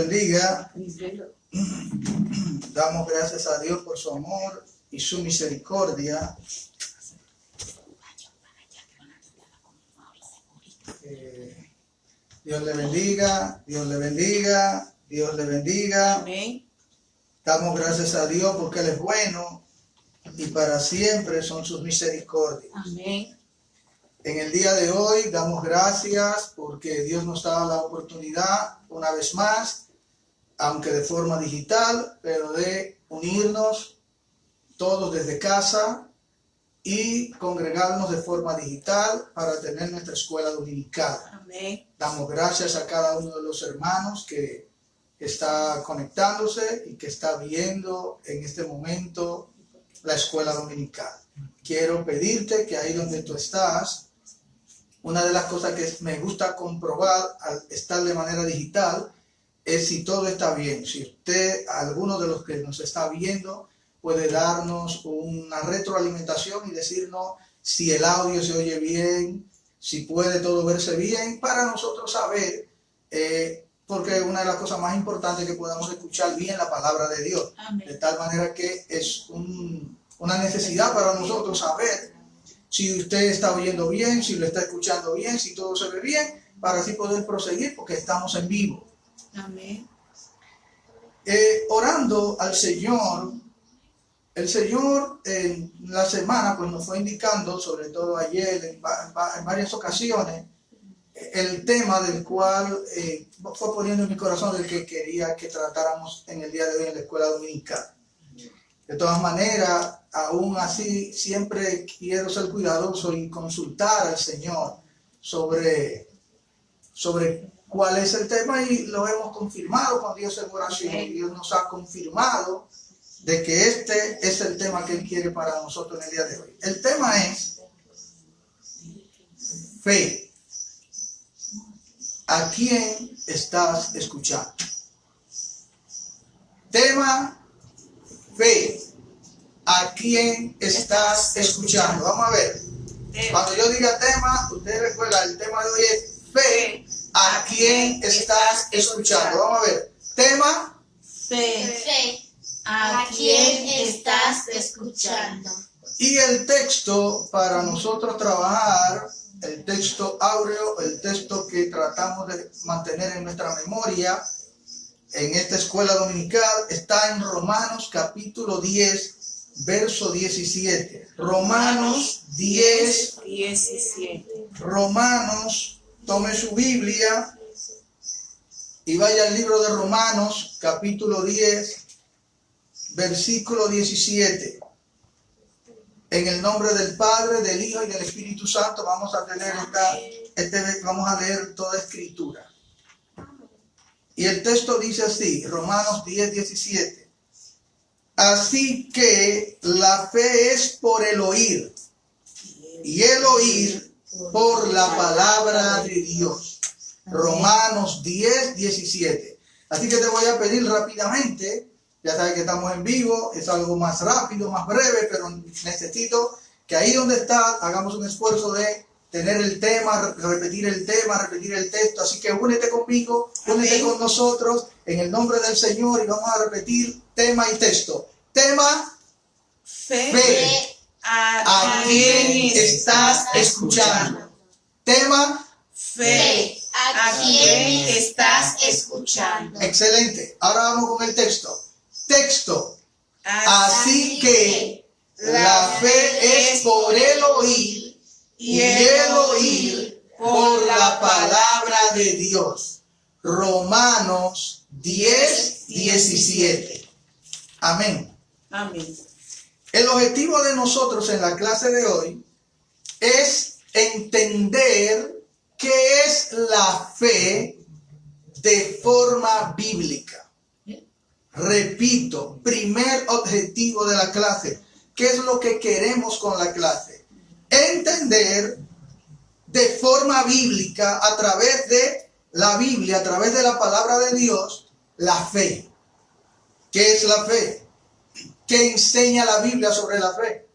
Bendiga. Damos gracias a Dios por su amor y su misericordia. Dios le bendiga, Dios le bendiga, Dios le bendiga. Amén. Damos gracias a Dios porque Él es bueno y para siempre son sus misericordias. Amén. En el día de hoy damos gracias porque Dios nos da la oportunidad una vez más, aunque de forma digital, pero de unirnos todos desde casa y congregarnos de forma digital para tener nuestra escuela dominical. Amén. Damos gracias a cada uno de los hermanos que está conectándose y que está viendo en este momento la escuela dominical. Quiero pedirte que ahí donde tú estás, una de las cosas que me gusta comprobar al estar de manera digital es si todo está bien. Si usted, alguno de los que nos está viendo, puede darnos una retroalimentación y decirnos si el audio se oye bien, si puede todo verse bien, para nosotros saber, porque una de las cosas más importantes es que podamos escuchar bien la palabra de Dios. Amén. De tal manera que es una necesidad para nosotros saber si usted está oyendo bien, si lo está escuchando bien, si todo se ve bien, para así poder proseguir porque estamos en vivo. Amén. Orando al Señor, el Señor en la semana pues nos fue indicando, sobre todo ayer en varias ocasiones, el tema del cual fue poniendo en mi corazón del que quería que tratáramos en el día de hoy en la escuela dominical. De todas maneras, aún así, siempre quiero ser cuidadoso y consultar al Señor sobre cuál es el tema, y lo hemos confirmado con Dios en oración. Y Dios nos ha confirmado de que este es el tema que Él quiere para nosotros en el día de hoy. El tema es fe. ¿A quién estás escuchando? Tema fe. ¿A quién estás escuchando? Vamos a ver. Cuando yo diga tema, usted recuerda, el tema de hoy es fe. ¿A quién estás escuchando? Vamos a ver. Tema. Fe. ¿A quién estás escuchando? Y el texto para nosotros trabajar, el texto áureo, el texto que tratamos de mantener en nuestra memoria en esta escuela dominical, está en Romanos capítulo 10, verso 17. Romanos 10, 17. Romanos, tome su Biblia y vaya al libro de Romanos capítulo 10, versículo 17. En el nombre del Padre, del Hijo y del Espíritu Santo vamos a tener vamos a leer toda escritura. Y el texto dice así, Romanos 10, 17. Así que la fe es por el oír, y el oír por la palabra de Dios. Romanos 10, 17. Así que te voy a pedir rápidamente, ya sabes que estamos en vivo, es algo más rápido, más breve, pero necesito que ahí donde estás hagamos un esfuerzo de tener el tema, repetir el texto. Así que únete conmigo, únete Amén. con nosotros en el nombre del Señor y vamos a repetir tema y texto. Tema, fe. ¿A quién estás escuchando? Tema, Fe. ¿A quién estás escuchando? excelente. Ahora vamos con el texto. Texto. Así que la fe es por el oír y el oír por la palabra de Dios. Romanos 10, 17. Amén. Amén. El objetivo de nosotros en la clase de hoy es entender qué es la fe de forma bíblica. Repito, primer objetivo de la clase. ¿Qué es lo que queremos con la clase? Entender de forma bíblica, a través de la Biblia, a través de la palabra de Dios, la fe. ¿Qué es la fe? ¿Qué enseña la Biblia sobre la fe?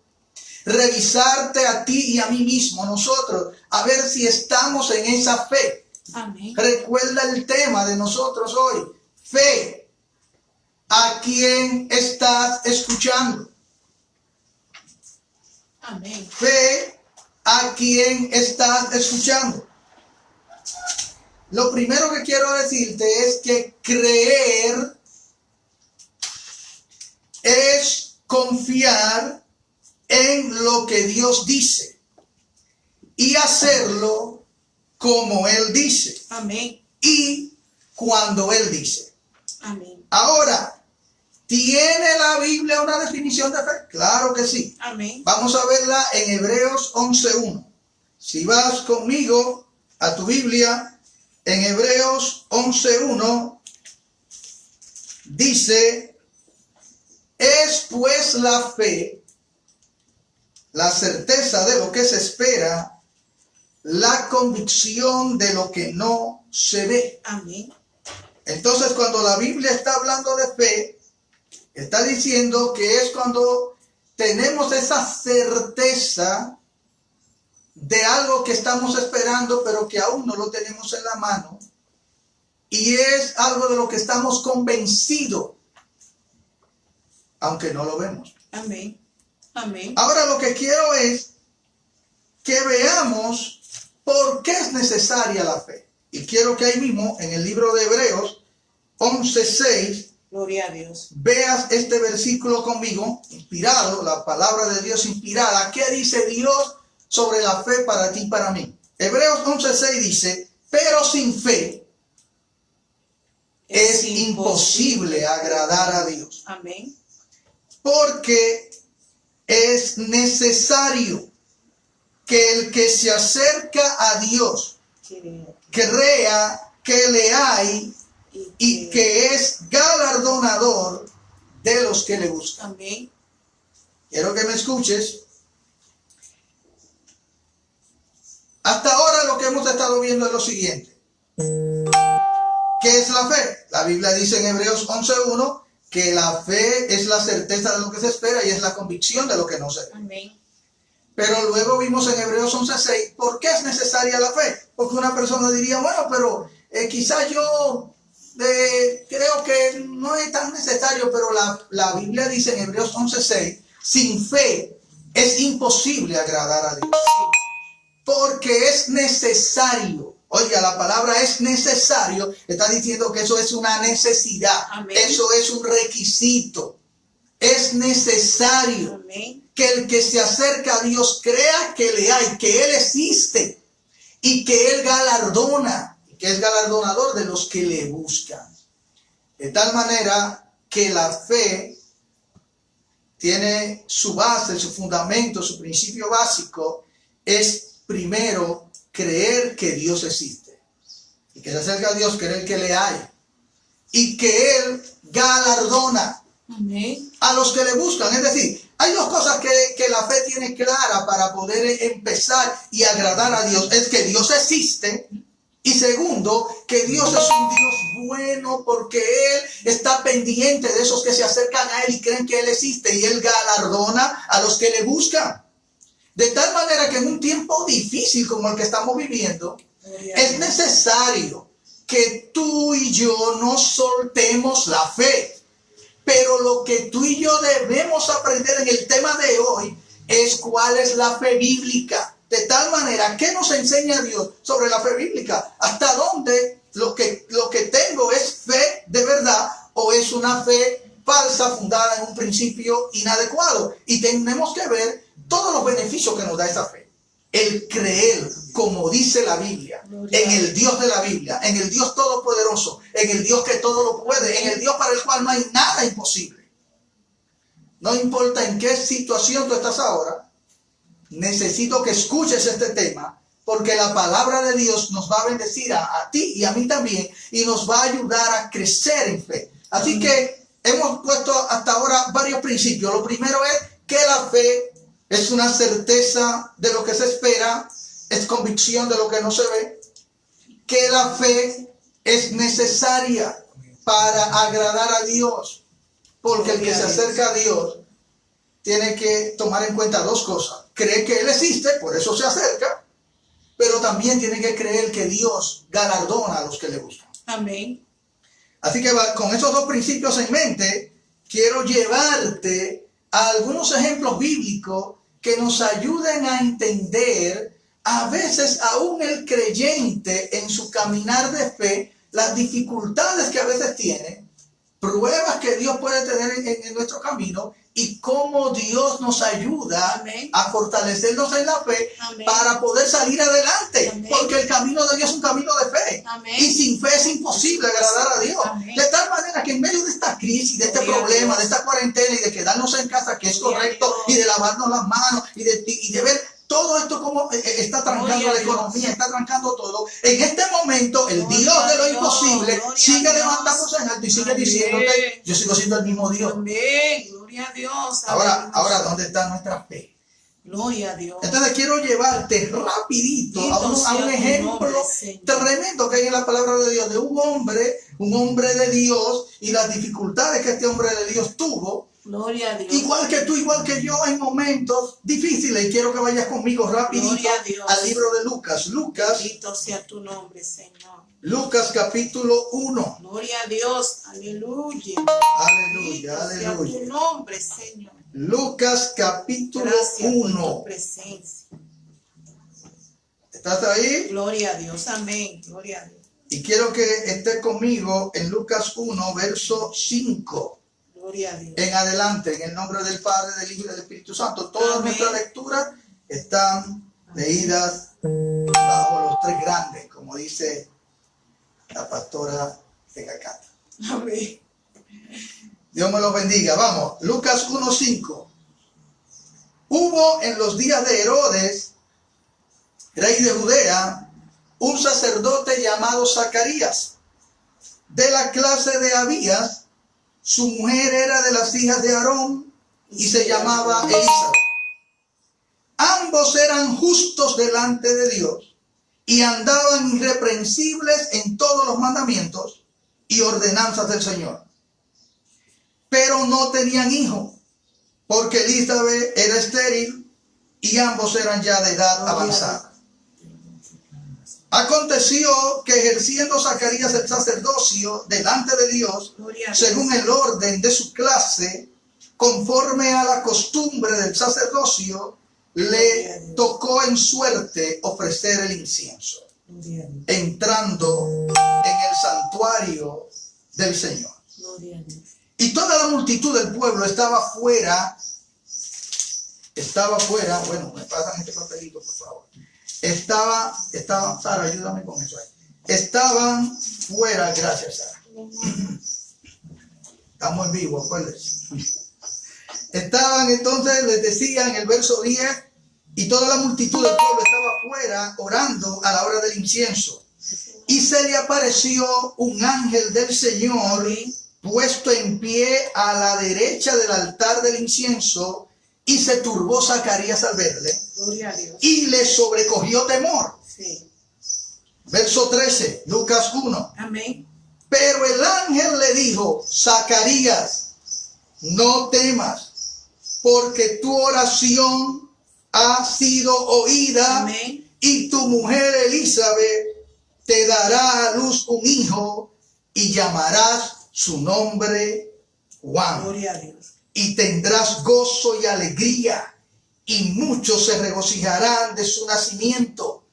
Revisarte a ti y a mí mismo, nosotros, a ver si estamos en esa fe. Amén. Recuerda el tema de nosotros hoy. Fe quién estás escuchando. Amén. Fe a quién estás escuchando. Lo primero que quiero decirte es que creer es confiar en lo que Dios dice y hacerlo como Él dice Amén. y cuando Él dice. Amén. Ahora, ¿tiene la Biblia una definición de fe? Claro que sí. Amén. Vamos a verla en Hebreos 11:1. Si vas conmigo a tu Biblia, en Hebreos 11:1 dice: es pues la fe, la certeza de lo que se espera, la convicción de lo que no se ve. Amén. Entonces, cuando la Biblia está hablando de fe, está diciendo que es cuando tenemos esa certeza de algo que estamos esperando, pero que aún no lo tenemos en la mano. Y es algo de lo que estamos convencidos, aunque no lo vemos. Amén. Amén. Ahora lo que quiero es que veamos por qué es necesaria la fe. Y quiero que ahí mismo, en el libro de Hebreos 11:6, Gloria a Dios. veas este versículo conmigo, inspirado, la palabra de Dios inspirada. ¿Qué dice Dios sobre la fe para ti y para mí? Hebreos 11:6 dice: pero sin fe es imposible agradar a Dios. Amén. Porque es necesario que el que se acerca a Dios crea que le hay y que es galardonador de los que le buscan. Amén. Quiero que me escuches. Hasta ahora lo que hemos estado viendo es lo siguiente. ¿Qué es la fe? La Biblia dice en Hebreos 11:1 que la fe es la certeza de lo que se espera y es la convicción de lo que no se ve. Amén. Pero luego vimos en Hebreos 11:6 por qué es necesaria la fe. Porque una persona diría, bueno, pero quizás yo creo que no es tan necesario, pero la Biblia dice en Hebreos 11:6, sin fe es imposible agradar a Dios. Porque es necesario. Oiga, la palabra es necesario. Está diciendo que eso es una necesidad. Amén. Eso es un requisito. Es necesario. Amén. Que el que se acerca a Dios crea que le hay, que Él existe y que Él galardona, que es galardonador de los que le buscan. De tal manera que la fe tiene su base, su fundamento, su principio básico es primero creer que Dios existe. Y que se acerca a Dios, creer que le hay. Y que Él galardona Amén. a los que le buscan. Es decir, hay dos cosas que la fe tiene clara para poder empezar y agradar a Dios. Es que Dios existe. Y segundo, que Dios es un Dios bueno porque Él está pendiente de esos que se acercan a Él y creen que Él existe. Y Él galardona a los que le buscan. De tal manera que en un tiempo difícil como el que estamos viviendo, es necesario que tú y yo no soltemos la fe. Pero lo que tú y yo debemos aprender en el tema de hoy es cuál es la fe bíblica. De tal manera, ¿qué nos enseña Dios sobre la fe bíblica? ¿Hasta dónde lo que tengo es fe de verdad o es una fe falsa fundada en un principio inadecuado? Y tenemos que ver todos los beneficios que nos da esa fe. El creer, como dice la Biblia, en el Dios de la Biblia, en el Dios todopoderoso, en el Dios que todo lo puede, en el Dios para el cual no hay nada imposible. No importa en qué situación tú estás ahora, necesito que escuches este tema, porque la palabra de Dios nos va a bendecir a ti y a mí también, y nos va a ayudar a crecer en fe. Así que hemos puesto hasta ahora varios principios. Lo primero es que la fe es una certeza de lo que se espera, es convicción de lo que no se ve, que la fe es necesaria para agradar a Dios, porque el que se acerca a Dios tiene que tomar en cuenta dos cosas. Cree que Él existe, por eso se acerca, pero también tiene que creer que Dios galardona a los que le buscan. Amén. Así que con esos dos principios en mente, quiero llevarte a algunos ejemplos bíblicos que nos ayuden a entender a veces aún el creyente en su caminar de fe, las dificultades que a veces tiene, pruebas que Dios puede tener en nuestro camino y cómo Dios nos ayuda Amén. a fortalecernos en la fe. Amén. Para poder salir adelante. Amén. Porque el camino de Dios es un camino de fe. Amén. Y sin fe es imposible agradar a Dios. Amén. De tal manera que en medio de esta crisis, de este Gloria a problema, Dios. de esta cuarentena y de quedarnos en casa, que es Gloria a correcto, Dios. y de lavarnos las manos y de ver todo esto como está trancando Gloria a la Dios. economía, está trancando todo. En este momento, el Gloria Dios de lo a Dios. imposible Gloria sigue a Dios. levantándose en alto y sigue Amén. diciéndote, yo sigo siendo el mismo Dios. Amén. Gloria a Dios. Ahora, Aleluya. ¿dónde está nuestra fe? Gloria a Dios. Entonces quiero llevarte rapidito a Bendito un sea tu ejemplo nombre, Señor. tremendo que hay en la palabra de Dios, de un hombre de Dios y las dificultades que este hombre de Dios tuvo, Gloria a Dios. igual que tú, igual que yo, en momentos difíciles. Y quiero que vayas conmigo rapidito Gloria a Dios. al libro de Lucas. Bendito sea tu nombre, Señor. Lucas capítulo 1. Gloria a Dios. Aleluya. Aleluya, Bendito sea aleluya. tu nombre, Señor. Lucas capítulo Gracias por 1. tu presencia. ¿Estás ahí? Gloria a Dios. Amén. Gloria a Dios. Y quiero que estés conmigo en Lucas 1, verso 5. Gloria a Dios. En adelante, en el nombre del Padre, del Hijo y del Espíritu Santo. Todas Amén. nuestras lecturas están leídas bajo los tres grandes, como dice la pastora de Cacata. Amén. Dios me los bendiga. Vamos, Lucas 1:5. Hubo en los días de Herodes, rey de Judea, un sacerdote llamado Zacarías, de la clase de Abías. Su mujer era de las hijas de Aarón y se llamaba Elizabeth. Ambos eran justos delante de Dios y andaban irreprensibles en todos los mandamientos y ordenanzas del Señor. Pero no tenían hijo, porque Elizabeth era estéril y ambos eran ya de edad avanzada. Aconteció que ejerciendo Zacarías el sacerdocio delante de Dios, Gloria a Dios. según el orden de su clase, conforme a la costumbre del sacerdocio, le tocó en suerte ofrecer el incienso, Gloria a Dios. entrando en el santuario del Señor. Gloria a Dios. Y toda la multitud del pueblo estaba fuera, bueno, me pasan este papelito, por favor. Estaban, Sara, ayúdame con eso ahí. Estaban fuera, gracias, Sara. Estamos en vivo, acuérdense. Estaban entonces, les decía en el verso 10, y toda la multitud del pueblo estaba fuera orando a la hora del incienso. Y se le apareció un ángel del Señor puesto en pie a la derecha del altar del incienso, y se turbó Zacarías al verle, Gloria a Dios. y le sobrecogió temor. Sí. Verso 13, Lucas 1. Amén. Pero el ángel le dijo: Zacarías, no temas, porque tu oración ha sido oída. Amén. Y tu mujer Elizabeth te dará a luz un hijo y llamarás su nombre Juan. Gloria a Dios. Y tendrás gozo y alegría, y muchos se regocijarán de su nacimiento,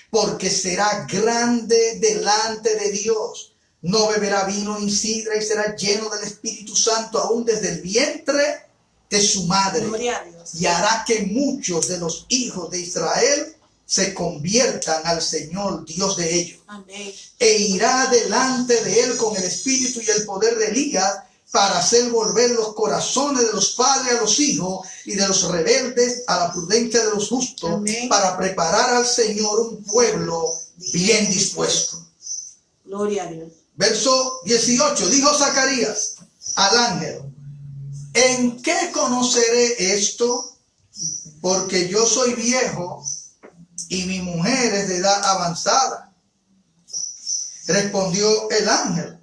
porque será grande delante de Dios. No beberá vino ni sidra, y será lleno del Espíritu Santo aún desde el vientre de su madre. Gloria a Dios. Y hará que muchos de los hijos de Israel se conviertan al Señor, Dios de ellos. Amén. E irá delante de él con el espíritu y el poder de Elías, para hacer volver los corazones de los padres a los hijos y de los rebeldes a la prudencia de los justos. Amén. Para preparar al Señor un pueblo bien dispuesto. Gloria a Dios. Verso 18, dijo Zacarías al ángel: ¿en qué conoceré esto? Porque yo soy viejo y mi mujer es de edad avanzada. Respondió el ángel.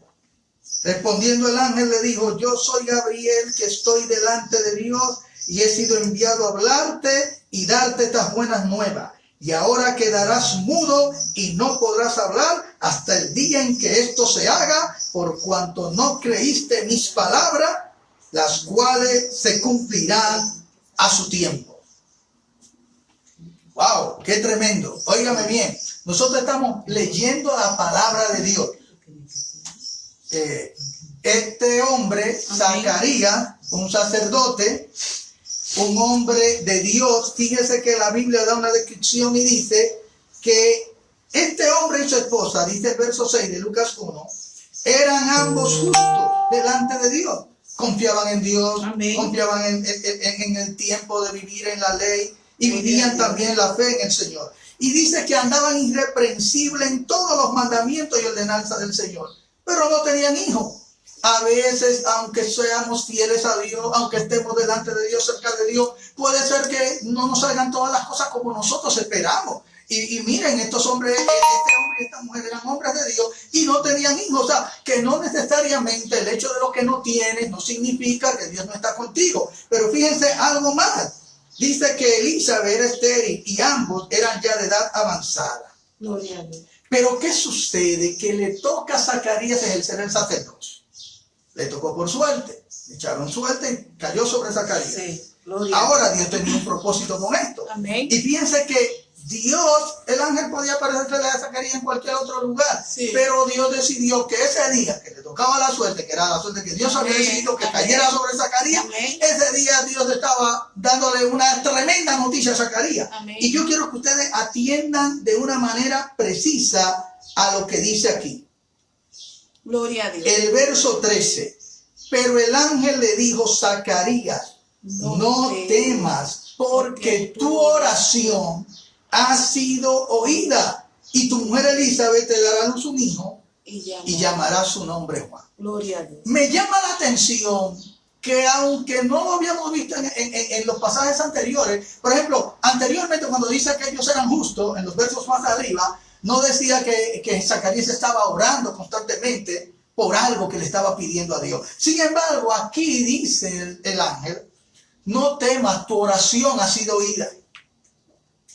Respondiendo el ángel le dijo: yo soy Gabriel, que estoy delante de Dios, y he sido enviado a hablarte y darte estas buenas nuevas. Y ahora quedarás mudo y no podrás hablar hasta el día en que esto se haga, por cuanto no creíste mis palabras, las cuales se cumplirán a su tiempo. Wow, qué tremendo. Óigame bien, nosotros estamos leyendo la palabra de Dios. Este hombre, Zacarías, un sacerdote, un hombre de Dios, fíjese que la Biblia da una descripción y dice que este hombre y su esposa, dice el verso 6 de Lucas 1, eran ambos justos delante de Dios. Confiaban en Dios, Amén. confiaban en el tiempo de vivir en la ley y vivían también la fe en el Señor. Y dice que andaban irreprensibles en todos los mandamientos y ordenanzas del Señor, pero no tenían hijos. A veces, aunque seamos fieles a Dios, aunque estemos delante de Dios, cerca de Dios, puede ser que no nos salgan todas las cosas como nosotros esperamos. Y miren, estos hombres, este hombre y esta mujer eran hombres de Dios y no tenían hijos. O sea, que no necesariamente el hecho de lo que no tienes no significa que Dios no está contigo. Pero fíjense algo más. Dice que Elizabeth era estéril y ambos eran ya de edad avanzada. Gloria a Dios. Pero ¿qué sucede? Que le toca a Zacarías ejercer el sacerdocio. Le tocó por suerte. Le echaron suerte y cayó sobre Zacarías. Sí, gloria a Dios. Ahora Dios tenía un propósito con esto. Amén. Y fíjense que Dios, el ángel podía aparecerle a Zacarías en cualquier otro lugar. Sí. Pero Dios decidió que ese día que le tocaba la suerte, que era la suerte que Dios había Amén. decidido que Amén. cayera sobre Zacarías, Amén. ese día Dios estaba dándole una tremenda noticia a Zacarías. Amén. Y yo quiero que ustedes atiendan de una manera precisa a lo que dice aquí. Gloria a Dios. El verso 13. Pero el ángel le dijo: Zacarías, no temas, porque tu oración ha sido oída, y tu mujer Elizabeth te dará a luz un hijo y llamará su nombre Juan. Gloria a Dios. Me llama la atención que aunque no lo habíamos visto en los pasajes anteriores, por ejemplo, anteriormente cuando dice que ellos eran justos, en los versos más arriba, no decía que Zacarías estaba orando constantemente por algo que le estaba pidiendo a Dios. Sin embargo, aquí dice el ángel: no temas, tu oración ha sido oída.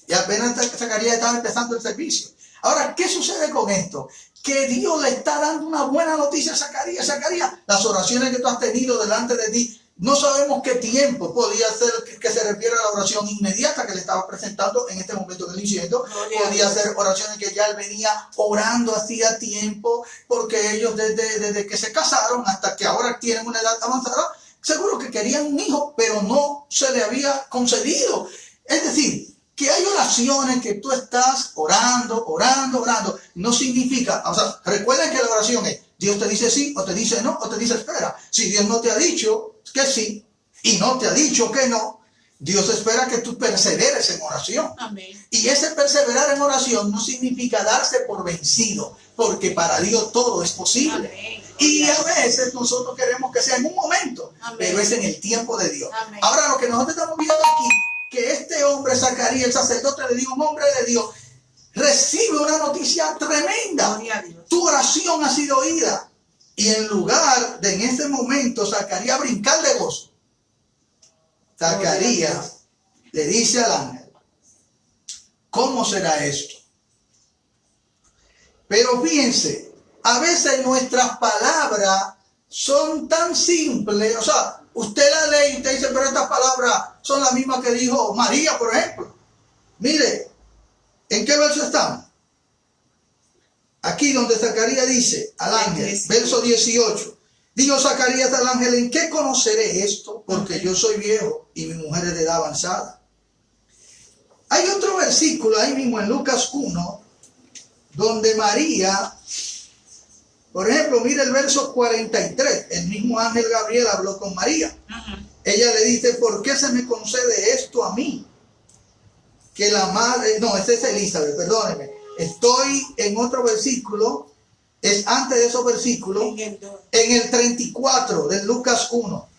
Y apenas Zacarías estaba empezando el servicio. Ahora, ¿qué sucede con esto? Que Dios le está dando una buena noticia a Zacarías. Zacarías, las oraciones que tú has tenido delante de ti, no sabemos qué tiempo podía ser que se refiere a la oración inmediata que le estaba presentando en este momento del incienso. Podía ser oraciones que ya él venía orando hacía tiempo, porque ellos desde que se casaron hasta que ahora tienen una edad avanzada, seguro que querían un hijo, pero no se le había concedido. Es decir, que hay oraciones que tú estás orando, no significa, o sea, recuerden que la oración es: Dios te dice sí, o te dice no, o te dice espera. Si Dios no te ha dicho que sí, y no te ha dicho que no, Dios espera que tú perseveres en oración. Amén. Y ese perseverar en oración no significa darse por vencido, porque para Dios todo es posible. Amén. Y a veces nosotros queremos que sea en un momento, Amén. pero es en el tiempo de Dios. Amén. Ahora, lo que nosotros estamos viendo aquí, que este hombre Zacarías, el sacerdote, le dijo: un hombre de Dios, recibe una noticia tremenda. Gloria a Dios. Tu oración ha sido oída. Y en lugar de en ese momento Zacarías brincar de gozo, Zacarías le dice al ángel: ¿cómo será esto? Pero fíjense, a veces nuestras palabras son tan simples. O sea, usted la lee y usted dice: pero estas palabras son las mismas que dijo María, por ejemplo. Mire, ¿en qué verso estamos? Aquí donde Zacarías dice al ángel, verso 18. Dijo Zacarías al ángel: ¿en qué conoceré esto? Porque yo soy viejo y mi mujer es de edad avanzada. Hay otro versículo ahí mismo en Lucas 1, donde María, por ejemplo, mire el verso 43. El mismo ángel Gabriel habló con María. Ella le dice: ¿por qué se me concede esto a mí? Que la madre, no, este es Elizabeth, perdóneme. Estoy en otro versículo, es antes de esos versículos, en el 34 de Lucas 1.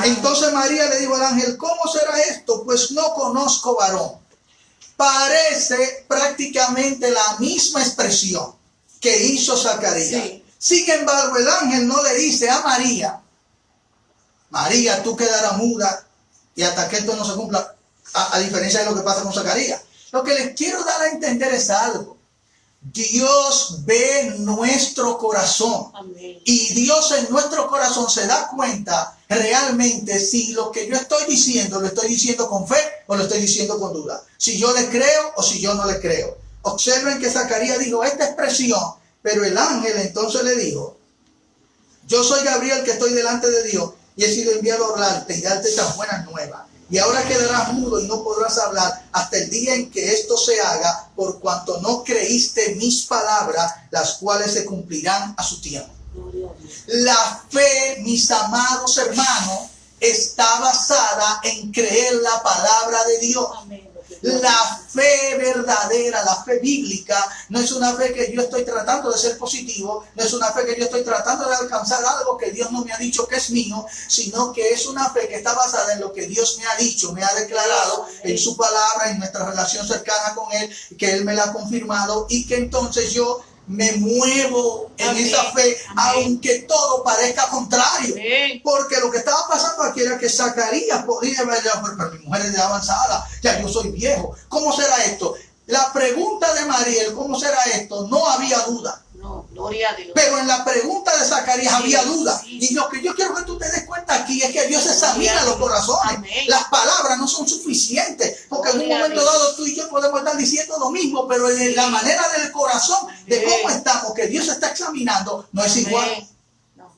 Entonces María le dijo al ángel: ¿cómo será esto? Pues no conozco varón. Parece prácticamente la misma expresión que hizo Zacarías. Sí. Sin embargo, el ángel no le dice a María: María, tú quedarás muda y hasta que esto no se cumpla, a diferencia de lo que pasa con Zacarías. Lo que les quiero dar a entender es algo. Dios ve nuestro corazón. Amén. Y Dios en nuestro corazón se da cuenta realmente si lo que yo estoy diciendo lo estoy diciendo con fe o lo estoy diciendo con duda. Si yo le creo o si yo no le creo. Observen que Zacarías dijo esta expresión, pero el ángel entonces le dijo: yo soy Gabriel que estoy delante de Dios y he sido enviado a hablarte y darte estas buenas nuevas. Y ahora quedarás mudo y no podrás hablar hasta el día en que esto se haga, por cuanto no creíste mis palabras, las cuales se cumplirán a su tiempo. Gloria a Dios. La fe, mis amados hermanos, está basada en creer la palabra de Dios. Amén. La fe verdadera, la fe bíblica, no es una fe que yo estoy tratando de ser positivo, no es una fe que yo estoy tratando de alcanzar algo que Dios no me ha dicho que es mío, sino que es una fe que está basada en lo que Dios me ha dicho, me ha declarado en su palabra, en nuestra relación cercana con Él, que Él me la ha confirmado y que entonces yo me muevo en Amén. esa fe, Amén. aunque todo parezca contrario. Amén. Porque lo que estaba pasando aquí era que Zacarías podría ver, pero mi mujer es de avanzada, ya yo soy viejo. ¿Cómo será esto? La pregunta de Mariel, ¿cómo será esto? No había duda. No, gloria a Dios. Pero en la pregunta de Zacarías Sí, había duda. sí. Y lo que yo quiero que tú te des cuenta aquí es que Dios examina los corazones. Amén. Las palabras no son suficientes. Porque en un Gloria a momento Dios. dado tú y yo podemos estar diciendo lo mismo, pero en la manera del corazón, de Amén. cómo estamos, que Dios está examinando, no es Amén. igual. No,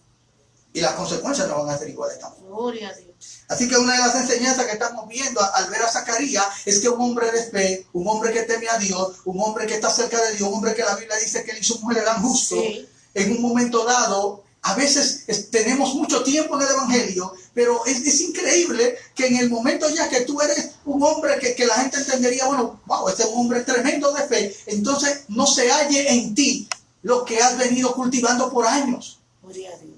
Y las consecuencias no van a ser iguales tampoco. gloria a Dios. Así que una de las enseñanzas que estamos viendo al ver a Zacarías es que un hombre de fe, un hombre que teme a Dios, un hombre que está cerca de Dios, un hombre que la Biblia dice que él y su mujer eran justos, Sí. en un momento dado, a veces tenemos mucho tiempo en el Evangelio, pero es increíble que en el momento ya que tú eres un hombre que la gente entendería, bueno, wow, este es un hombre tremendo de fe, entonces no se halle en ti lo que has venido cultivando por años. Gloria a Dios.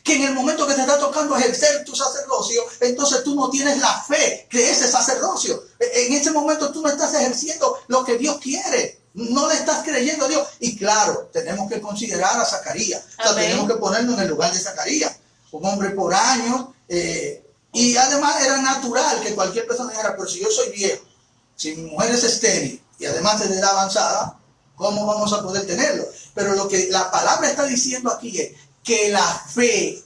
Que en el momento que te está tocando ejercer tu sacerdocio, entonces tú no tienes la fe de ese sacerdocio. En ese momento tú no estás ejerciendo lo que Dios quiere. No le estás creyendo a Dios. Y claro, tenemos que considerar a Zacarías. O sea, Amén. tenemos que ponernos en el lugar de Zacarías. Un hombre por años. Y además era natural que cualquier persona dijera, pero si yo soy viejo, si mi mujer es estéril y además de edad avanzada, ¿cómo vamos a poder tenerlo? Pero lo que la palabra está diciendo aquí es que la fe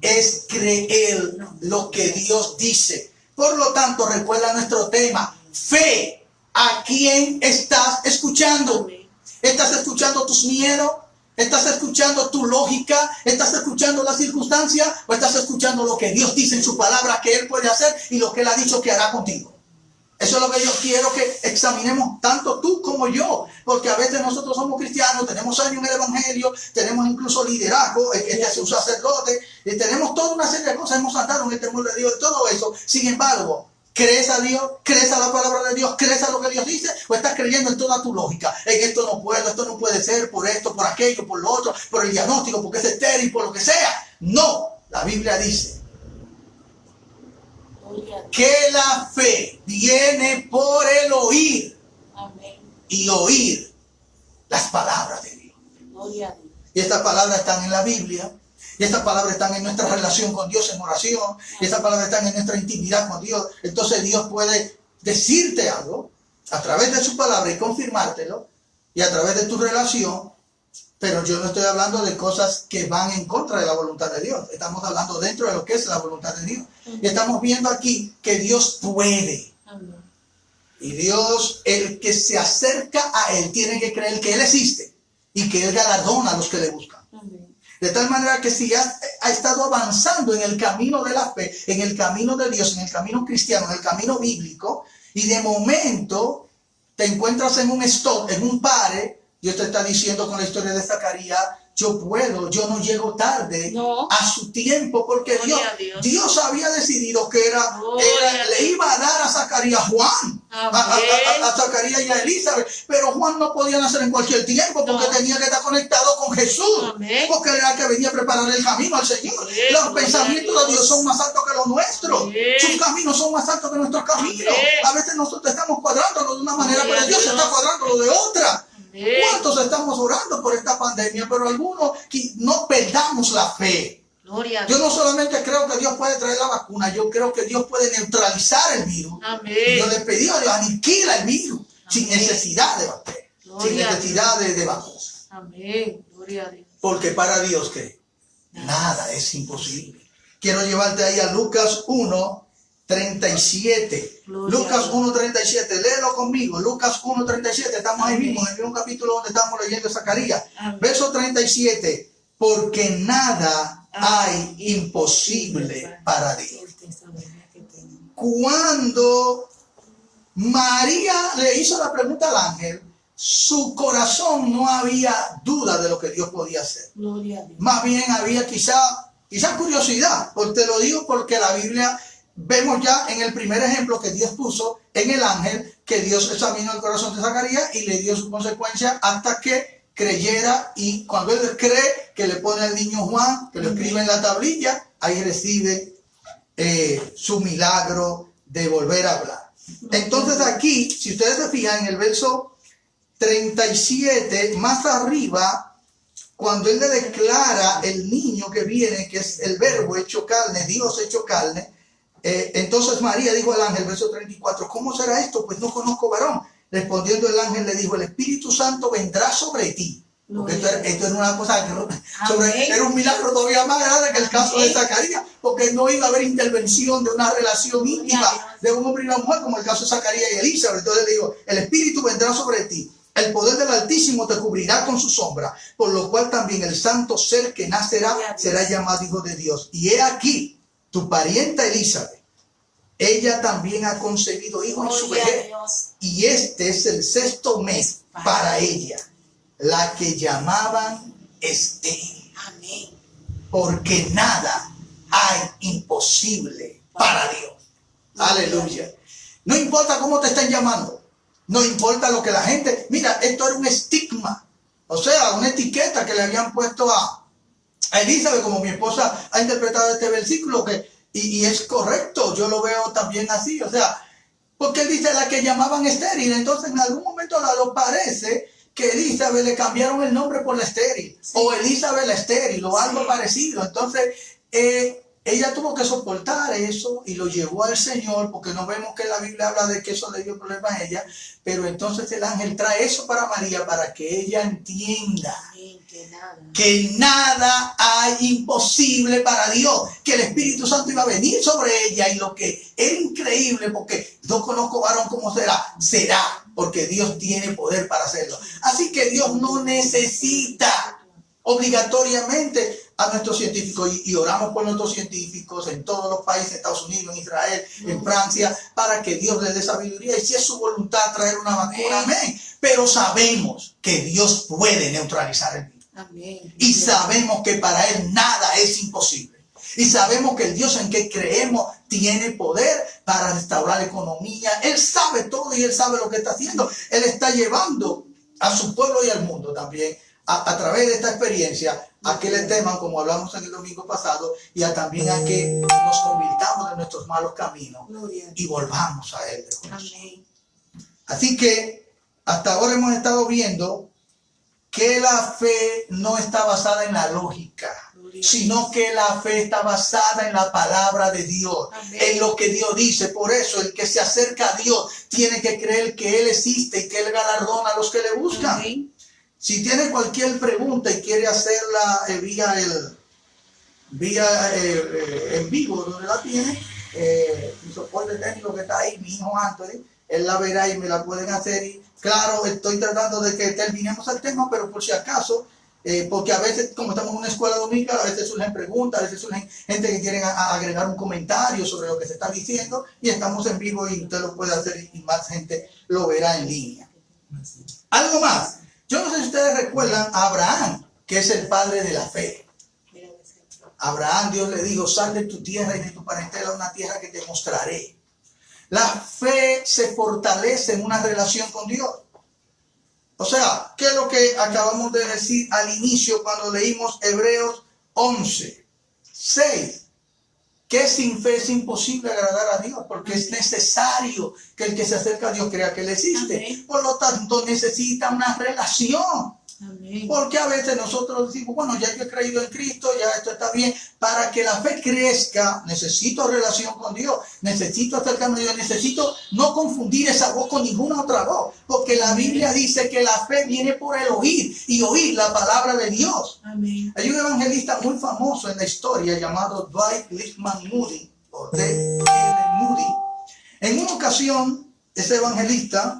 es creer lo que Dios dice. Por lo tanto, recuerda nuestro tema, fe. ¿A quién estás escuchando? Amén. ¿Estás escuchando tus miedos? ¿Estás escuchando tu lógica? ¿Estás escuchando las circunstancias? ¿O estás escuchando lo que Dios dice en su palabra que Él puede hacer y lo que Él ha dicho que hará contigo? Eso es lo que yo quiero que examinemos tanto tú como yo, porque a veces nosotros somos cristianos, tenemos años en el Evangelio, tenemos incluso liderazgo, es un sacerdote, y tenemos toda una serie de cosas, hemos andado en el temor de Dios y todo eso. Sin embargo, ¿crees a Dios? ¿Crees a la palabra de Dios? ¿Crees a lo que Dios dice? ¿O estás creyendo en toda tu lógica? En esto no puedo, esto no puede ser, por esto, por aquello, por lo otro, por el diagnóstico, porque es estéril, por lo que sea. No, la Biblia dice Gloria a Dios. que la fe viene por el oír Amén. y oír las palabras de Dios. Gloria a Dios. Y estas palabras están en la Biblia. Y estas palabras están en nuestra relación con Dios en oración. Y estas palabras están en nuestra intimidad con Dios. Entonces Dios puede decirte algo a través de su palabra y confirmártelo. Y a través de tu relación. Pero yo no estoy hablando de cosas que van en contra de la voluntad de Dios. Estamos hablando dentro de lo que es la voluntad de Dios. Y estamos viendo aquí que Dios puede. Amén. Y Dios, el que se acerca a Él, tiene que creer que Él existe. Y que Él galardona a los que le buscan. Amén. De tal manera que si ha estado avanzando en el camino de la fe, en el camino de Dios, en el camino cristiano, en el camino bíblico, y de momento te encuentras en un stop, en un pare, Dios te está diciendo con la historia de Zacarías, yo puedo, yo no llego tarde No. a su tiempo, porque Gloria a Dios. Dios había decidido que Gloria a le Dios. iba a dar a Zacarías Juan, a Zacarías y a Elizabeth, pero Juan no podía nacer en cualquier tiempo porque No. tenía que estar conectado con Jesús, Amén. porque él era el que venía a preparar el camino al Señor. Amén. Los Gloria pensamientos a de Dios. Dios son más altos que los nuestros. Amén. Sus caminos son más altos que nuestros caminos. Amén. A veces nosotros estamos cuadrándolo de una manera, Gloria pero a Dios Dios. está cuadrándolo de otra. Amén. ¿Cuántos estamos orando por esta pandemia? Pero algunos que no perdamos la fe. Gloria a Yo Dios. no solamente creo que Dios puede traer la vacuna, yo creo que Dios puede neutralizar el virus. Amén. Y yo le pedí a Dios, aniquila el virus sin Amén. necesidad de bacterias. sin Gloria a necesidad de bancos. Amén. Gloria a Dios. Porque para Dios que nada es imposible. Quiero llevarte ahí a Lucas 1:37. Gloria Lucas a Dios. 1:37. Léelo conmigo. Lucas 1:37. Estamos ahí Amén. mismo, en el mismo capítulo donde estamos leyendo Zacarías. Amén. Verso 37. Porque nada hay imposible para Dios. Cuando María le hizo la pregunta al ángel, su corazón no había duda de lo que Dios podía hacer. Gloria a Dios. Más bien había quizá curiosidad. Porque te lo digo porque la Biblia vemos ya en el primer ejemplo que Dios puso en el ángel, que Dios examinó el corazón de Zacarías y le dio su consecuencia hasta que creyera, y cuando él cree, que le pone al niño Juan, que lo escribe en la tablilla, ahí recibe su milagro de volver a hablar. Entonces aquí, si ustedes se fijan en el verso 37, más arriba, cuando él le declara el niño que viene, que es el verbo hecho carne, Dios hecho carne, entonces María dijo al ángel, verso 34, ¿cómo será esto? Pues no conozco varón. Respondiendo el ángel le dijo, el Espíritu Santo vendrá sobre ti. Porque esto era una cosa que era un milagro todavía más grande que el caso de Zacarías, porque no iba a haber intervención de una relación íntima de un hombre y una mujer como el caso de Zacarías y Elizabeth. Entonces le digo, el Espíritu vendrá sobre ti, el poder del Altísimo te cubrirá con su sombra, por lo cual también el santo ser que nacerá será llamado Hijo de Dios. Y he aquí, tu parienta Elizabeth, ella también ha concebido hijo en su vejez, y este es el 6º mes para ella, la que llamaban estéril. Amén. Porque nada hay imposible para Dios. Aleluya. No importa cómo te estén llamando. No importa lo que la gente... Mira, esto era un estigma. O sea, una etiqueta que le habían puesto a Elizabeth, como mi esposa ha interpretado este versículo, y es correcto. Yo lo veo también así. O sea, porque él dice la que llamaban estéril. Entonces en algún momento lo parece que Elizabeth le cambiaron el nombre por la estéril, o Elizabeth la estéril, o algo parecido. Entonces, ella tuvo que soportar eso y lo llevó al Señor, porque no vemos que la Biblia habla de que eso le dio problemas a ella, pero entonces el ángel trae eso para María, para que ella entienda que nada hay imposible para Dios, que el Espíritu Santo iba a venir sobre ella, y lo que era increíble, porque no conozco varón como será, porque Dios tiene poder para hacerlo. Así que Dios no necesita obligatoriamente a nuestros científicos, y oramos por nuestros científicos en todos los países, Estados Unidos, en Israel, en Francia, para que Dios les dé sabiduría, y si es su voluntad traer una vacuna, amén. Pero sabemos que Dios puede neutralizar el virus. Amén. Y sabemos que para Él nada es imposible. Y sabemos que el Dios en que creemos tiene poder para restaurar la economía. Él sabe todo y Él sabe lo que está haciendo. Él está llevando a su pueblo y al mundo también a través de esta experiencia a que le teman, como hablamos en el domingo pasado, y también a que nos convirtamos de nuestros malos caminos y volvamos a Él de corazón. Amén. Así que hasta ahora hemos estado viendo que la fe no está basada en la lógica, sino que la fe está basada en la palabra de Dios, en lo que Dios dice. Por eso el que se acerca a Dios tiene que creer que Él existe y que Él galardona a los que le buscan. Amén. Si tiene cualquier pregunta y quiere hacerla en vivo, donde la tiene, mi soporte técnico que está ahí, mi hijo Anthony, él la verá y me la pueden hacer. Y claro, estoy tratando de que terminemos el tema, pero por si acaso, porque a veces, como estamos en una escuela dominical, a veces surgen preguntas, a veces surgen gente que quieren agregar un comentario sobre lo que se está diciendo, y estamos en vivo y usted lo puede hacer y más gente lo verá en línea. Algo más. Yo no sé si ustedes recuerdan a Abraham, que es el padre de la fe. Abraham, Dios le dijo, sal de tu tierra y de tu parentela a una tierra que te mostraré. La fe se fortalece en una relación con Dios. O sea, ¿qué es lo que acabamos de decir al inicio cuando leímos Hebreos 11:6? Que sin fe es imposible agradar a Dios, porque es necesario que el que se acerca a Dios crea que Él existe. Amén. Por lo tanto, necesita una relación. Amén. Porque a veces nosotros decimos, bueno, ya yo he creído en Cristo, ya esto está bien. Para que la fe crezca, necesito relación con Dios, necesito acercarme a Dios, necesito no confundir esa voz con ninguna otra voz. Porque la Biblia dice que la fe viene por el oír y oír la palabra de Dios. Amén. Hay un evangelista muy famoso en la historia llamado Dwight Lyman Moody, o D.L. Moody. En una ocasión, ese evangelista,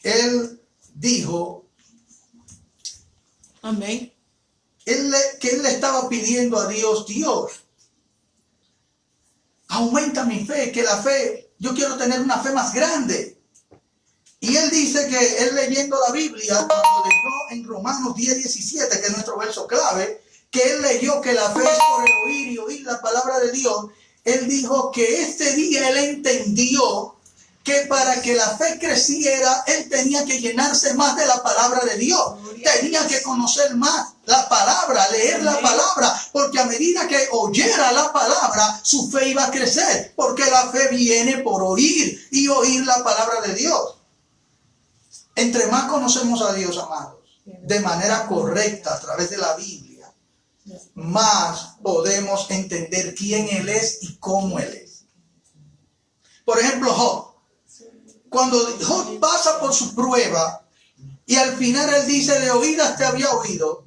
él dijo, Amén. que él le estaba pidiendo a Dios, Dios, aumenta mi fe, que la fe, yo quiero tener una fe más grande. Y él dice que él leyendo la Biblia, cuando leyó en Romanos 10:17, que es nuestro verso clave, que él leyó que la fe es por el oír y oír la palabra de Dios, él dijo que este día él entendió que para que la fe creciera, él tenía que llenarse más de la palabra de Dios. Tenía que conocer más la palabra, leer la palabra, porque a medida que oyera la palabra, su fe iba a crecer, porque la fe viene por oír y oír la palabra de Dios. Entre más conocemos a Dios, amados, de manera correcta a través de la Biblia, más podemos entender quién Él es y cómo Él es. Por ejemplo, Job. Cuando Job pasa por su prueba y al final él dice, de oídas te había oído,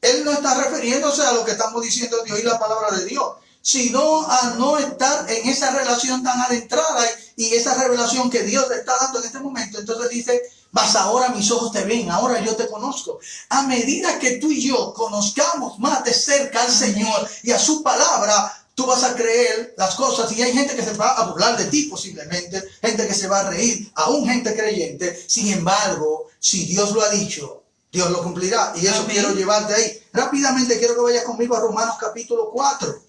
él no está refiriéndose a lo que estamos diciendo de oír la palabra de Dios, sino a no estar en esa relación tan adentrada y esa revelación que Dios le está dando en este momento. Entonces dice, mas ahora mis ojos te ven, ahora yo te conozco. A medida que tú y yo conozcamos más de cerca al Señor y a su palabra, tú vas a creer las cosas, y hay gente que se va a burlar de ti posiblemente, gente que se va a reír, aún gente creyente. Sin embargo, si Dios lo ha dicho, Dios lo cumplirá. Y eso quiero llevarte ahí. Rápidamente quiero que vayas conmigo a Romanos capítulo 4.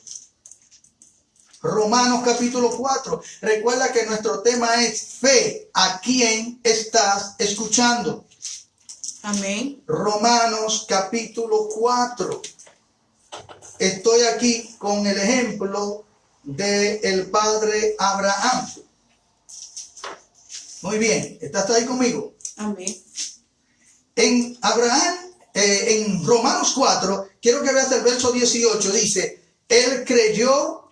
Romanos capítulo 4. Recuerda que nuestro tema es fe. ¿A quién estás escuchando? Amén. Romanos capítulo 4. Estoy aquí con el ejemplo del padre Abraham. Muy bien, ¿estás ahí conmigo? Amén. En Abraham, en Romanos 4, quiero que veas el verso 18, dice, él creyó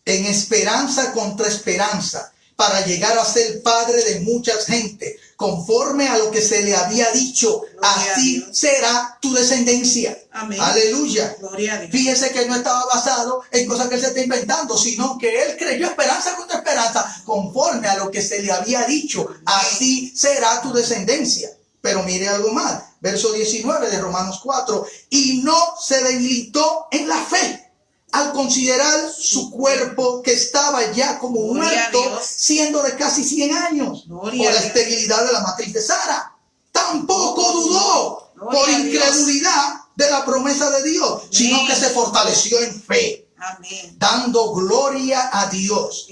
en esperanza contra esperanza, para llegar a ser padre de muchas gente, conforme a lo que se le había dicho, así será tu descendencia. Amén. Aleluya. Gloria a Dios. Fíjese que no estaba basado en cosas que él se está inventando, sino que él creyó esperanza contra esperanza, conforme a lo que se le había dicho, así será tu descendencia. Pero mire algo más, verso 19 de Romanos 4, y no se debilitó en la fe, al considerar su cuerpo que estaba ya como muerto, siendo de casi 100 años, por la esterilidad de la matriz de Sara. Tampoco dudó por incredulidad de la promesa de Dios, sino que se fortaleció en fe, dando gloria a Dios,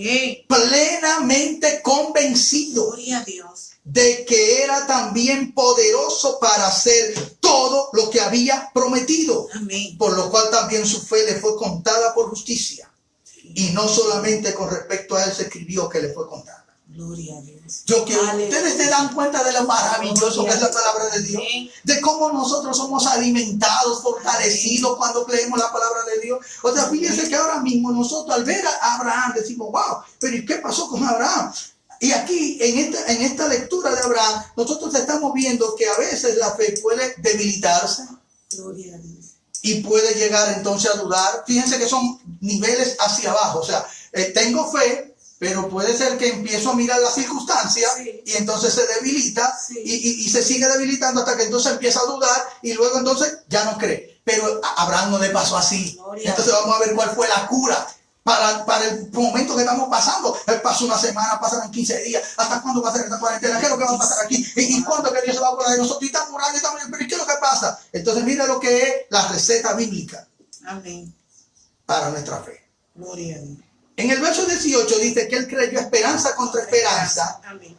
plenamente convencido Gloria a Dios. de que era también poderoso para hacer todo lo que había prometido. Amén. Por lo cual también su fe le fue contada por justicia. Y no solamente con respecto a él se escribió que le fue contada. Gloria a Dios. Yo quiero, ustedes se dan cuenta de lo maravilloso que es la palabra de Dios, de cómo nosotros somos alimentados, fortalecidos cuando leemos la palabra de Dios. O sea, fíjense que ahora mismo nosotros al ver a Abraham decimos, wow, pero ¿y qué pasó con Abraham? Y aquí, en esta lectura de Abraham, nosotros estamos viendo que a veces la fe puede debilitarse. Gloria a Dios. Y puede llegar entonces a dudar. Fíjense que son niveles hacia abajo. O sea, tengo fe, pero puede ser que empiezo a mirar las circunstancias y entonces se debilita y se sigue debilitando hasta que entonces empieza a dudar y luego entonces ya no cree. Pero a Abraham no le pasó así. Entonces vamos a ver cuál fue la cura. Para el momento que estamos pasando, pasa una semana, pasan 15 días, ¿hasta cuándo va a ser esta cuarentena? ¿Qué es lo que va a pasar aquí? ¿Y cuándo que Dios se va a acordar de nosotros? Y estamos orando, pero ¿qué es lo que pasa? Entonces mira lo que es la receta bíblica. Amén. Para nuestra fe. Gloria a Dios. En el verso 18 dice que él creyó esperanza contra esperanza, Amén.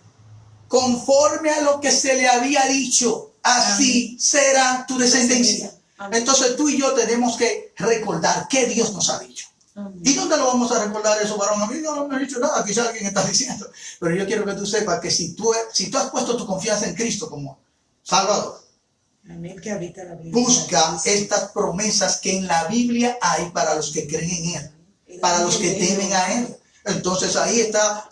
conforme a lo que se le había dicho, así será tu descendencia. Amén. Entonces tú y yo tenemos que recordar qué Dios nos ha dicho. Amén. ¿Y dónde lo vamos a recordar eso, varón? A mí no me ha dicho nada, quizás alguien está diciendo. Pero yo quiero que tú sepas que si tú has puesto tu confianza en Cristo como Salvador, Amén. Que habita la Biblia. Busca estas promesas que en la Biblia hay para los que creen en Él, para los que temen a Él. Entonces ahí está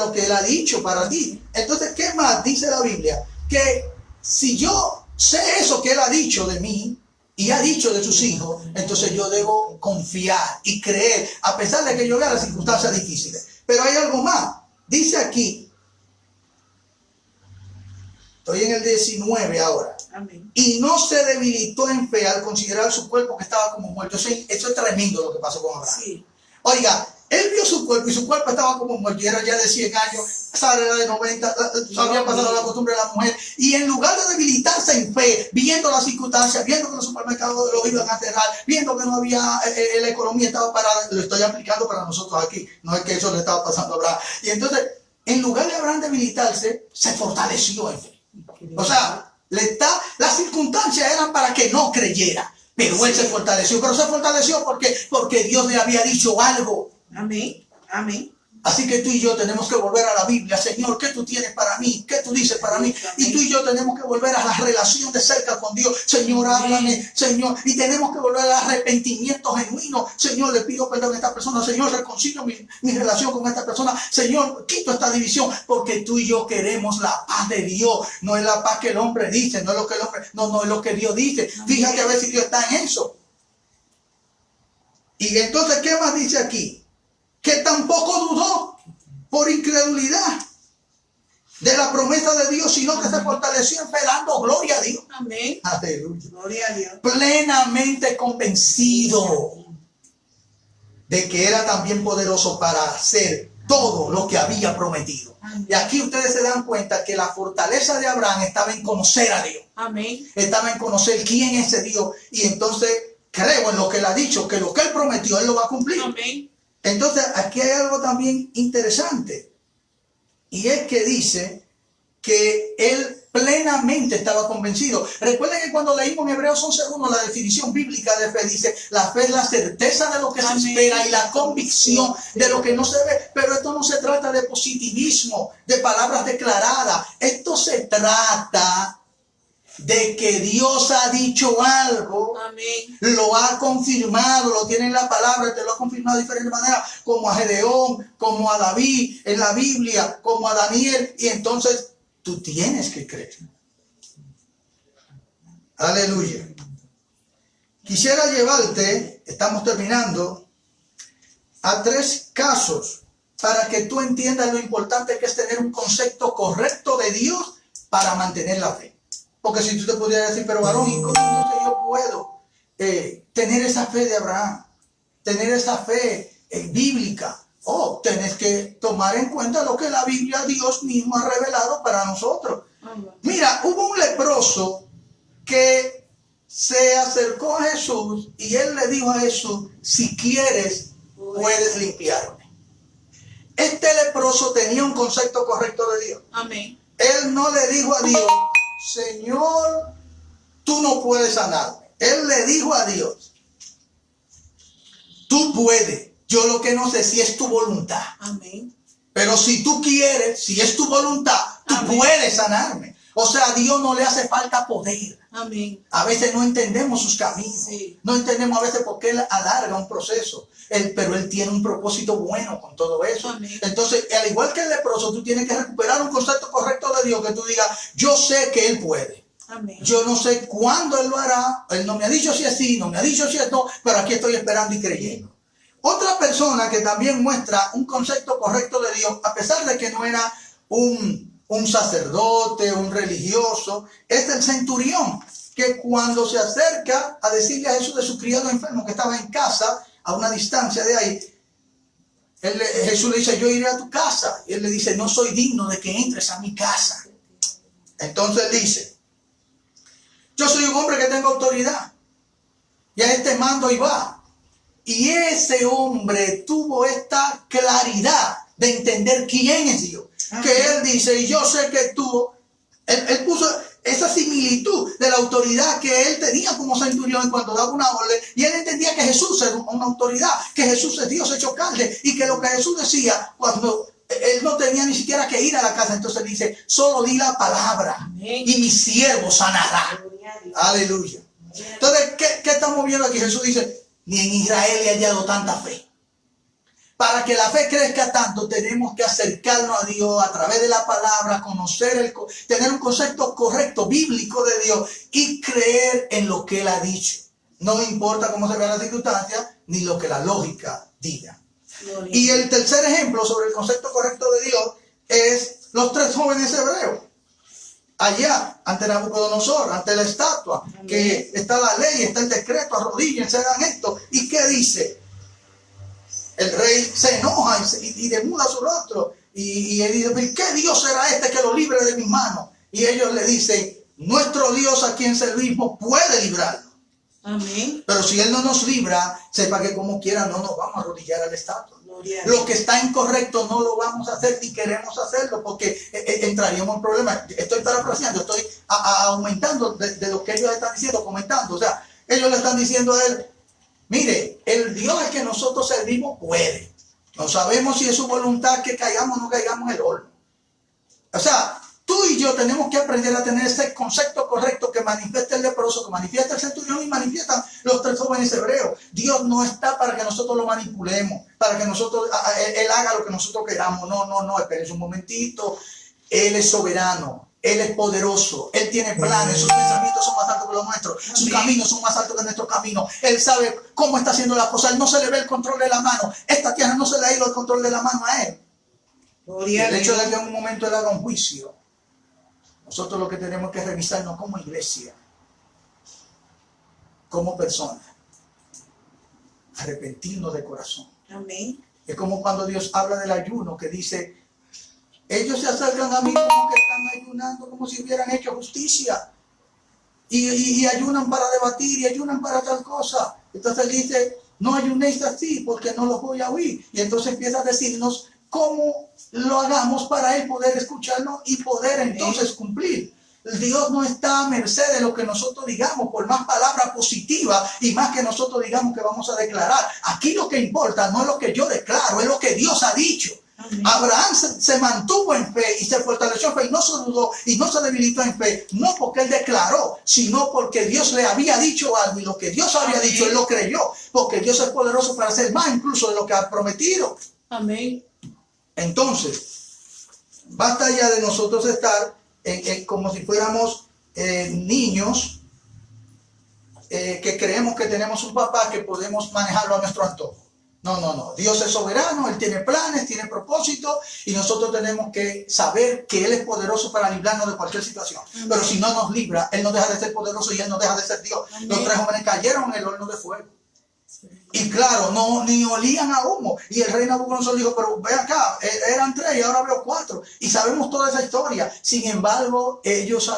lo que Él ha dicho para ti. Entonces, ¿qué más dice la Biblia? Que si yo sé eso que Él ha dicho de mí y ha dicho de sus hijos, entonces yo debo confiar y creer, a pesar de que yo vea las circunstancias difíciles. Pero hay algo más. Dice aquí, estoy en el 19 ahora. Amén. Y no se debilitó en fe al considerar su cuerpo que estaba como muerto. Eso es tremendo lo que pasó con Abraham. Sí. Oiga, él vio su cuerpo y su cuerpo estaba como muerto y era ya de 100 años, Sara era de 90, había pasado la costumbre de la mujer. Y en lugar de debilitarse en fe, viendo las circunstancias, viendo que los supermercados lo iban a cerrar, viendo que no había, la economía estaba parada, lo estoy aplicando para nosotros aquí, no es que eso le estaba pasando a Abraham. Y entonces, en lugar de Abraham debilitarse, se fortaleció en fe. O sea, las circunstancias eran para que no creyera, pero él se fortaleció. Pero se fortaleció porque Dios le había dicho algo. Amén. Amén. Así que tú y yo tenemos que volver a la Biblia. Señor, ¿qué tú tienes para mí? ¿Qué tú dices para mí? Y tú y yo tenemos que volver a la relación de cerca con Dios. Señor, háblame, Señor. Y tenemos que volver al arrepentimiento genuino. Señor, le pido perdón a esta persona. Señor, reconcilio mi relación con esta persona. Señor, quito esta división. Porque tú y yo queremos la paz de Dios. No es la paz que el hombre dice. No es lo que el hombre, no es lo que Dios dice. Fíjate a ver si Dios está en eso. Y entonces, ¿qué más dice aquí? Que tampoco dudó por incredulidad de la promesa de Dios, sino que se fortaleció en fe, dando gloria a Dios. Amén. Aleluya. Gloria a Dios. Plenamente convencido de que era también poderoso para hacer todo lo que había prometido. Amén. Y aquí ustedes se dan cuenta que la fortaleza de Abraham estaba en conocer a Dios. Amén. Estaba en conocer quién es ese Dios. Y entonces creo en lo que él ha dicho, que lo que él prometió, él lo va a cumplir. Amén. Entonces, aquí hay algo también interesante. Y es que dice que él plenamente estaba convencido. Recuerden que cuando leímos en Hebreos 11:1 la definición bíblica de fe, dice, la fe es la certeza de lo que se espera y la convicción de lo que no se ve. Pero esto no se trata de positivismo, de palabras declaradas. Esto se trata de que Dios ha dicho algo. Amén. Lo ha confirmado, lo tiene en la palabra, te lo ha confirmado de diferentes maneras, como a Gedeón, como a David en la Biblia, como a Daniel, y entonces tú tienes que creer. Aleluya. Quisiera llevarte, estamos terminando, a 3 casos para que tú entiendas lo importante que es tener un concepto correcto de Dios para mantener la fe. Porque si tú te pudieras decir, pero varón, ¿y cómo entonces yo puedo tener esa fe de Abraham? Tener esa fe bíblica. Tenés que tomar en cuenta lo que la Biblia, Dios mismo ha revelado para nosotros. Mira, hubo un leproso que se acercó a Jesús y él le dijo a Jesús, si quieres, puedes limpiarme. Este leproso tenía un concepto correcto de Dios. Amén. Él no le dijo a Dios, Señor, tú no puedes sanarme. Él le dijo a Dios, tú puedes. Yo lo que no sé si es tu voluntad. Amén. Pero si tú quieres, si es tu voluntad, tú puedes sanarme. O sea, a Dios no le hace falta poder. Amén. A veces no entendemos sus caminos. Sí. No entendemos a veces por qué Él alarga un proceso. Pero Él tiene un propósito bueno con todo eso. Amén. Entonces, al igual que el leproso, tú tienes que recuperar un concepto correcto de Dios, que tú digas, yo sé que Él puede. Amén. Yo no sé cuándo Él lo hará. Él no me ha dicho si es sí, no me ha dicho si es no, pero aquí estoy esperando y creyendo. Otra persona que también muestra un concepto correcto de Dios, a pesar de que no era un sacerdote, un religioso, es el centurión, que cuando se acerca a decirle a Jesús de su criado enfermo que estaba en casa, a una distancia de ahí, Jesús le dice, yo iré a tu casa. Y él le dice, no soy digno de que entres a mi casa. Entonces dice, yo soy un hombre que tengo autoridad, y a este mando y va. Y ese hombre tuvo esta claridad de entender quién es Dios. Que él dice, y yo sé que tú, él puso esa similitud de la autoridad que él tenía como centurión cuando daba una orden. Y él entendía que Jesús era una autoridad, que Jesús es Dios hecho carne. Y que lo que Jesús decía cuando él no tenía ni siquiera que ir a la casa. Entonces dice, solo di la palabra y mi siervo sanará. Gloria a Dios. Aleluya. Entonces, ¿qué estamos viendo aquí? Jesús dice, ni en Israel he hallado tanta fe. Para que la fe crezca tanto, tenemos que acercarnos a Dios a través de la palabra, conocer, tener un concepto correcto, bíblico de Dios y creer en lo que Él ha dicho. No importa cómo se vean las circunstancias, ni lo que la lógica diga. Gloria Y a el tercer ejemplo sobre el concepto correcto de Dios es los 3 jóvenes hebreos. Allá, ante Nabucodonosor, ante la estatua, que está la ley, está el decreto, arrodíllense, hagan esto. ¿Y qué dice? El rey se enoja y demuda su rostro. Y él dice, ¿qué Dios será este que lo libre de mis manos? Y ellos le dicen, nuestro Dios a quien servimos puede librarlo. Amén. Pero si Él no nos libra, sepa que como quiera no nos vamos a arrodillar a la estatua. Gloria a Dios. Lo que está incorrecto no lo vamos a hacer ni queremos hacerlo porque entraríamos en problemas. Estoy parafraseando, estoy aumentando de lo que ellos están diciendo, comentando. O sea, ellos le están diciendo a él, mire, el Dios al que nosotros servimos puede. No sabemos si es su voluntad que caigamos o no caigamos en el horno. O sea, tú y yo tenemos que aprender a tener ese concepto correcto que manifiesta el leproso, que manifiesta el centurión y manifiestan los 3 jóvenes hebreos. Dios no está para que nosotros lo manipulemos, para que nosotros, Él haga lo que nosotros queramos. No, espérense un momentito. Él es soberano. Él es poderoso, Él tiene planes, sus pensamientos son más altos que los nuestros, sus caminos son más altos que nuestros caminos. Él sabe cómo está haciendo las cosas, Él no se le ve el control de la mano. Esta tierra no se le ha ido el control de la mano a Él. Gloria a El hecho Dios. de que en un momento Él haga un juicio, nosotros lo que tenemos que revisarnos como iglesia, como persona, arrepentirnos de corazón. Amén. Es como cuando Dios habla del ayuno, que dice, ellos se acercan a mí como que están ayunando, como si hubieran hecho justicia. Y ayunan para debatir y ayunan para tal cosa. Entonces él dice, no ayunéis así porque no los voy a oír. Y entonces empieza a decirnos cómo lo hagamos para él poder escucharnos y poder entonces cumplir. Dios no está a merced de lo que nosotros digamos, por más palabras positivas y más que nosotros digamos que vamos a declarar. Aquí lo que importa no es lo que yo declaro, es lo que Dios ha dicho. Amén. Abraham se mantuvo en fe y se fortaleció en fe y no se dudó y no se debilitó en fe, no porque él declaró, sino porque Dios le había dicho algo y lo que Dios había Amén. dicho él lo creyó, porque Dios es poderoso para hacer más incluso de lo que ha prometido. Amén. Entonces, basta ya de nosotros estar como si fuéramos niños que creemos que tenemos un papá que podemos manejarlo a nuestro antojo. No. Dios es soberano, Él tiene planes, tiene propósitos y nosotros tenemos que saber que Él es poderoso para librarnos de cualquier situación. Amén. Pero si no nos libra, Él no deja de ser poderoso y Él no deja de ser Dios. Amén. Los 3 jóvenes cayeron en el horno de fuego. Y claro, ni olían a humo. Y el rey Nabucodonosor dijo, pero ve acá, eran 3 y ahora veo 4. Y sabemos toda esa historia. Sin embargo, ellos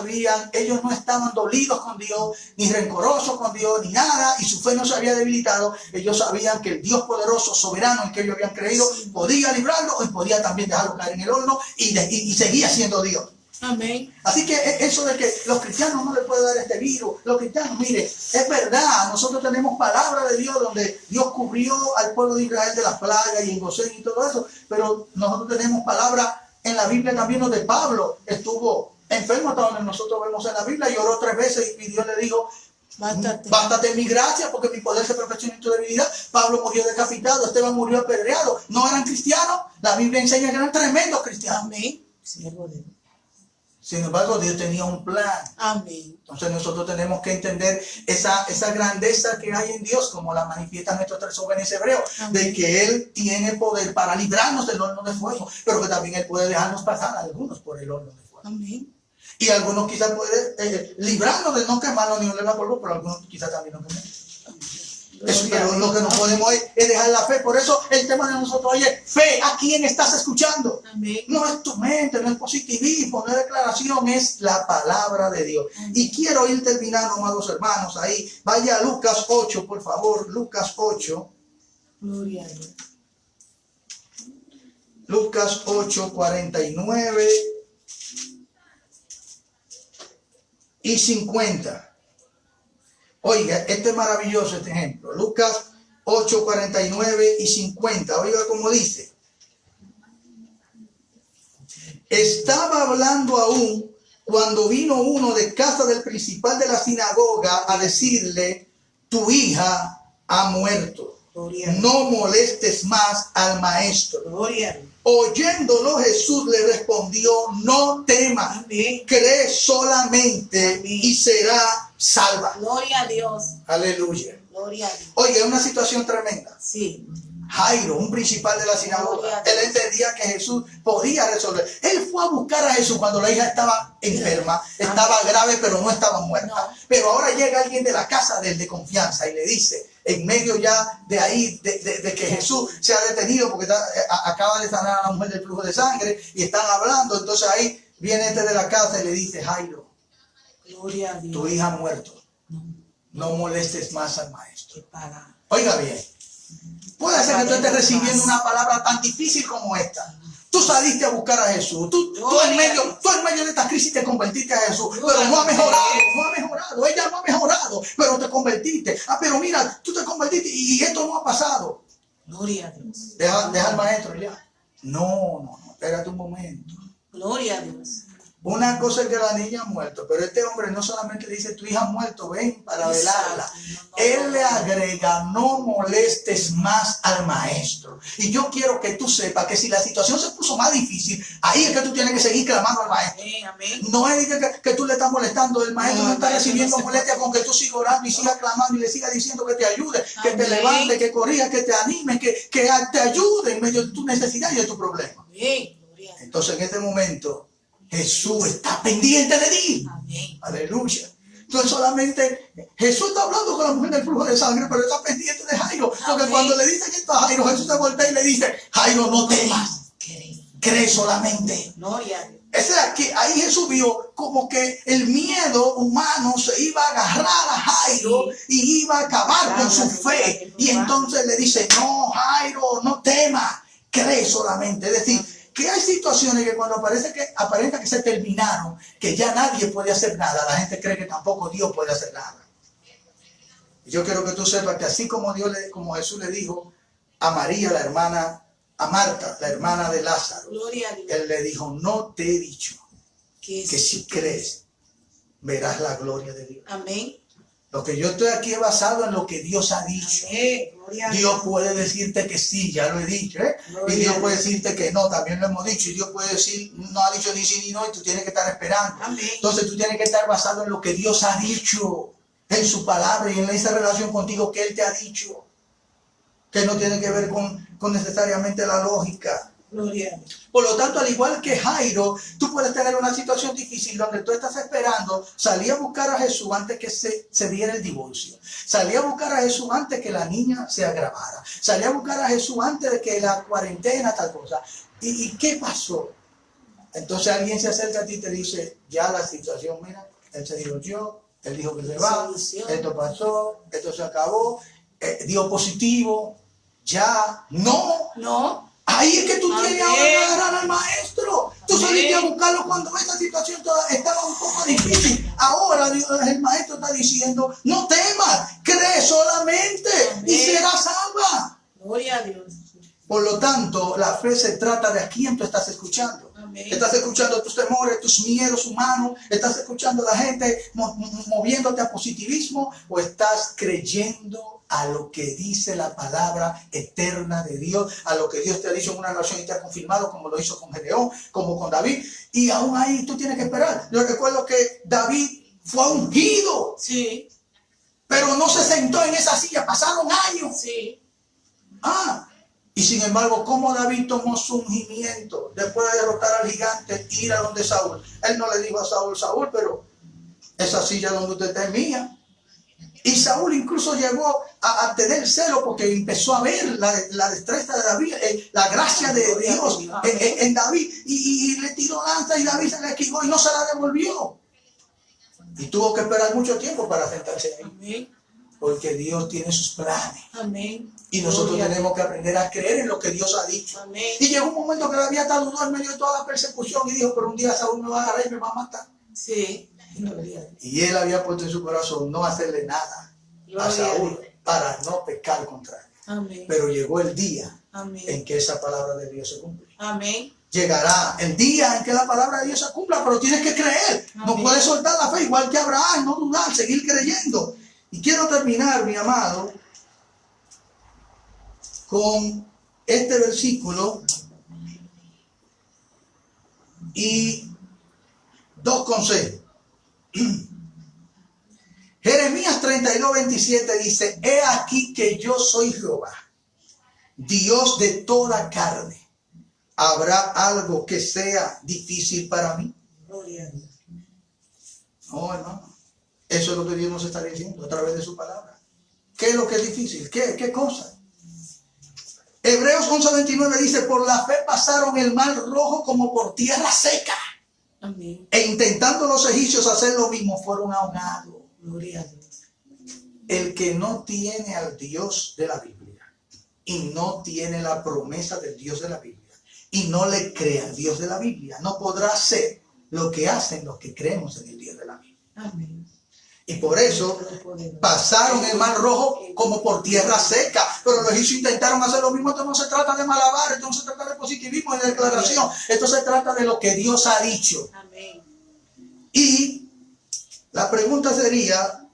no estaban dolidos con Dios, ni rencorosos con Dios, ni nada. Y su fe no se había debilitado. Ellos sabían que el Dios poderoso, soberano en que ellos habían creído, podía librarlo y podía también dejarlo caer en el horno y seguía siendo Dios. Amén. Así que eso de que los cristianos no les puede dar este virus, los cristianos, mire, es verdad, nosotros tenemos palabra de Dios donde Dios cubrió al pueblo de Israel de las plagas y en Gosén y todo eso, pero nosotros tenemos palabra en la Biblia también donde Pablo estuvo enfermo, hasta donde nosotros vemos en la Biblia, y oró 3 veces y Dios le dijo, bástate mi gracia porque mi poder se perfecciona en tu debilidad. Pablo murió decapitado, Esteban murió apedreado, no eran cristianos, la Biblia enseña que eran tremendos cristianos. Amén. Siervo de Dios. Sin embargo, Dios tenía un plan. Amén. Entonces nosotros tenemos que entender esa grandeza que hay en Dios, como la manifiestan estos 3 jóvenes hebreos, de que Él tiene poder para librarnos del horno de fuego, pero que también Él puede dejarnos pasar a algunos por el horno de fuego. Amén. Y algunos quizás puede librarnos de no quemarnos ni oler a polvo, pero algunos quizás también no quemen. Eso, pero lo que no podemos es dejar la fe. Por eso el tema de nosotros hoy es fe. ¿A quién estás escuchando? Amén. No es tu mente, no es positivismo, no es declaración, es la palabra de Dios. Amén. Y quiero ir terminando, amados hermanos, ahí. Vaya a Lucas 8, por favor. Lucas 8. Gloria a Dios. Lucas 8, 49 y 50. Oiga, este es maravilloso este ejemplo. Lucas 8, 49 y 50. Oiga cómo dice. Estaba hablando aún cuando vino uno de casa del principal de la sinagoga a decirle, tu hija ha muerto, Gloria a Dios. no molestes más al maestro. Gloria a Dios. Oyéndolo Jesús le respondió, no temas, Amén. cree solamente Amén. y será salva. Gloria a Dios. Aleluya. Gloria a Dios. Oye, es una situación tremenda. Sí. Jairo, un principal de la sinagoga, él entendía que Jesús podía resolver. Él fue a buscar a Jesús cuando la hija estaba enferma, estaba grave, pero no estaba muerta. No. Pero ahora llega alguien de la casa de él de confianza y le dice, en medio ya de ahí, de que Jesús se ha detenido porque acaba de sanar a la mujer del flujo de sangre y están hablando, entonces ahí viene este de la casa y le dice, Jairo, Gloria a Dios. tu hija ha muerto, no molestes más al maestro. Que para. Oiga bien, puede ser que tú estés recibiendo una palabra tan difícil como esta. Tú saliste a buscar a Jesús. Tú en medio de esta crisis te convertiste a Jesús. Pero no ha mejorado. Ella no ha mejorado. Pero te convertiste. Pero mira, tú te convertiste y esto no ha pasado. Gloria a Dios. Deja al maestro ya. No. Espérate un momento. Gloria a Dios. Una cosa es que la niña ha muerto, pero este hombre no solamente le dice, tu hija ha muerto, ven para velarla. Él le agrega, no molestes más al maestro. Y yo quiero que tú sepas que si la situación se puso más difícil, ahí es que tú tienes que seguir clamando al maestro. Amén, amén. No es que tú le estás molestando, el maestro No, no está el maestro recibiendo no se molestia con que tú sigas orando y sigas clamando y le sigas diciendo que te ayude, que te Amén. levante, que corrija, que te anime, que te ayude en medio de tu necesidad y de tu problema. Amén. Gloria a Dios. Entonces en este momento Jesús está pendiente de ti. Amén. Aleluya. Entonces solamente Jesús está hablando con la mujer del flujo de sangre, pero está pendiente de Jairo. Porque Amén. cuando le dice esto a Jairo, Jesús se voltea y le dice, Jairo, no temas, cree solamente. Gloria a Dios. Ahí Jesús vio como que el miedo humano se iba a agarrar a Jairo y iba a acabar con su fe. Y entonces le dice, no, Jairo, no temas, cree solamente. Es decir, que hay situaciones que cuando aparenta que se terminaron, que ya nadie puede hacer nada, la gente cree que tampoco Dios puede hacer nada. Y yo quiero que tú sepas que así como Jesús le dijo a María, la hermana, a Marta, la hermana de Lázaro, Gloria a Dios. él le dijo, no te he dicho que si crees, verás la gloria de Dios. Amén. Lo que yo estoy aquí es basado en lo que Dios ha dicho. Amén. Gloria a Dios. Dios puede decirte que sí, ya lo he dicho, ¿eh? Y Dios puede decirte que no, también lo hemos dicho. Y Dios puede decir, no ha dicho ni sí ni no, y tú tienes que estar esperando. Amén. Entonces tú tienes que estar basado en lo que Dios ha dicho, en su palabra y en esa relación contigo que Él te ha dicho. Que no tiene que ver con necesariamente la lógica. Gloria a Dios. Por lo tanto, al igual que Jairo, tú puedes tener una situación difícil donde tú estás esperando. Salí a buscar a Jesús antes que se diera el divorcio. Salí a buscar a Jesús antes que la niña se agravara. Salí a buscar a Jesús antes de que la cuarentena, tal cosa. ¿Y qué pasó? Entonces alguien se acerca a ti y te dice, ya la situación, mira, él se divorció, él dijo que se va, esto pasó, esto se acabó, dio positivo, ya, no. Ahí es que tú tienes ahora que agarrar al maestro. Tú saliste a buscarlo cuando esta situación estaba un poco difícil. Ahora el maestro está diciendo, no temas, cree solamente y serás salva. Gloria a Dios. Por lo tanto, la fe se trata de a quién tú estás escuchando. Amén. Estás escuchando tus temores, tus miedos humanos, estás escuchando a la gente moviéndote a positivismo o estás creyendo a lo que dice la palabra eterna de Dios, a lo que Dios te ha dicho en una oración y te ha confirmado, como lo hizo con Gedeón, como con David. Y aún ahí tú tienes que esperar. Yo recuerdo que David fue ungido, Sí. pero no se sentó en esa silla, pasaron años. Sí. Y sin embargo, ¿cómo David tomó su ungimiento después de derrotar al gigante e ir a donde Saúl? Él no le dijo a Saúl, pero esa silla donde usted está es mía. Y Saúl incluso llegó a tener celo porque empezó a ver la destreza de David, la gracia de Dios en David. Y le tiró lanza y David se la esquivó y no se la devolvió. Y tuvo que esperar mucho tiempo para sentarse ahí. Amén. Porque Dios tiene sus planes. Amén. Y nosotros tenemos que aprender a creer en lo que Dios ha dicho. Amén. Y llegó un momento que David hasta dudó en medio de toda la persecución y dijo, pero un día Saúl me va a agarrar y me va a matar. Sí. Gloria a Dios. Y él había puesto en su corazón no hacerle nada a Gloria a Saúl Dios. para no pecar contra él. Amén. Pero llegó el día Amén. en que esa palabra de Dios se cumplió. Amén. llegará el día en que la palabra de Dios se cumpla, pero tienes que creer. No Amén. puedes soltar la fe, igual que Abraham, no dudar, seguir creyendo. Y quiero terminar, mi amado, con este versículo y dos consejos. Jeremías 32:27 dice: he aquí que yo soy Jehová, Dios de toda carne. ¿Habrá algo que sea difícil para mí? Gloria a Dios. No, hermano. Eso es lo que Dios nos está diciendo a través de su palabra. ¿Qué es lo que es difícil? ¿Qué cosa? Hebreos 11:29 dice: por la fe pasaron el mar rojo como por tierra seca. Amén. E intentando los egipcios hacer lo mismo, fueron ahogados. Gloria a Dios. El que no tiene al Dios de la Biblia y no tiene la promesa del Dios de la Biblia y no le cree al Dios de la Biblia, no podrá hacer lo que hacen los que creemos en el Dios de la Biblia. Amén. Y por eso pasaron el mar rojo como por tierra seca. Pero los egipcios intentaron hacer lo mismo. Esto no se trata de malabar, esto no se trata de positivismo y de declaración. Esto se trata de lo que Dios ha dicho. Amén. Y la pregunta sería,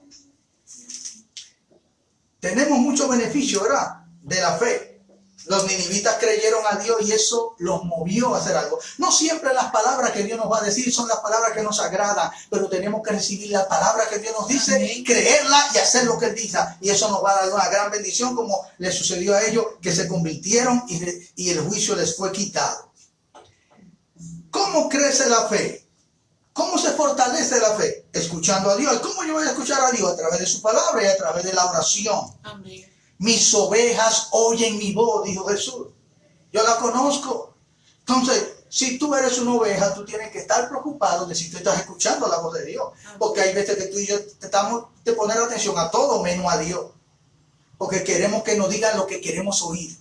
tenemos mucho beneficio, ¿verdad?, de la fe. Los ninivitas creyeron a Dios y eso los movió a hacer algo. No siempre las palabras que Dios nos va a decir son las palabras que nos agradan, pero tenemos que recibir la palabra que Dios nos dice, Amén. creerla y hacer lo que Él dice. Y eso nos va a dar una gran bendición, como le sucedió a ellos, que se convirtieron y el juicio les fue quitado. ¿Cómo crece la fe? ¿Cómo se fortalece la fe? Escuchando a Dios. ¿Cómo yo voy a escuchar a Dios? A través de su palabra y a través de la oración. Amén. Mis ovejas oyen mi voz, dijo Jesús. Yo la conozco. Entonces, si tú eres una oveja, tú tienes que estar preocupado de si tú estás escuchando la voz de Dios. Porque hay veces que tú y yo te poner atención a todo menos a Dios. Porque queremos que nos digan lo que queremos oír.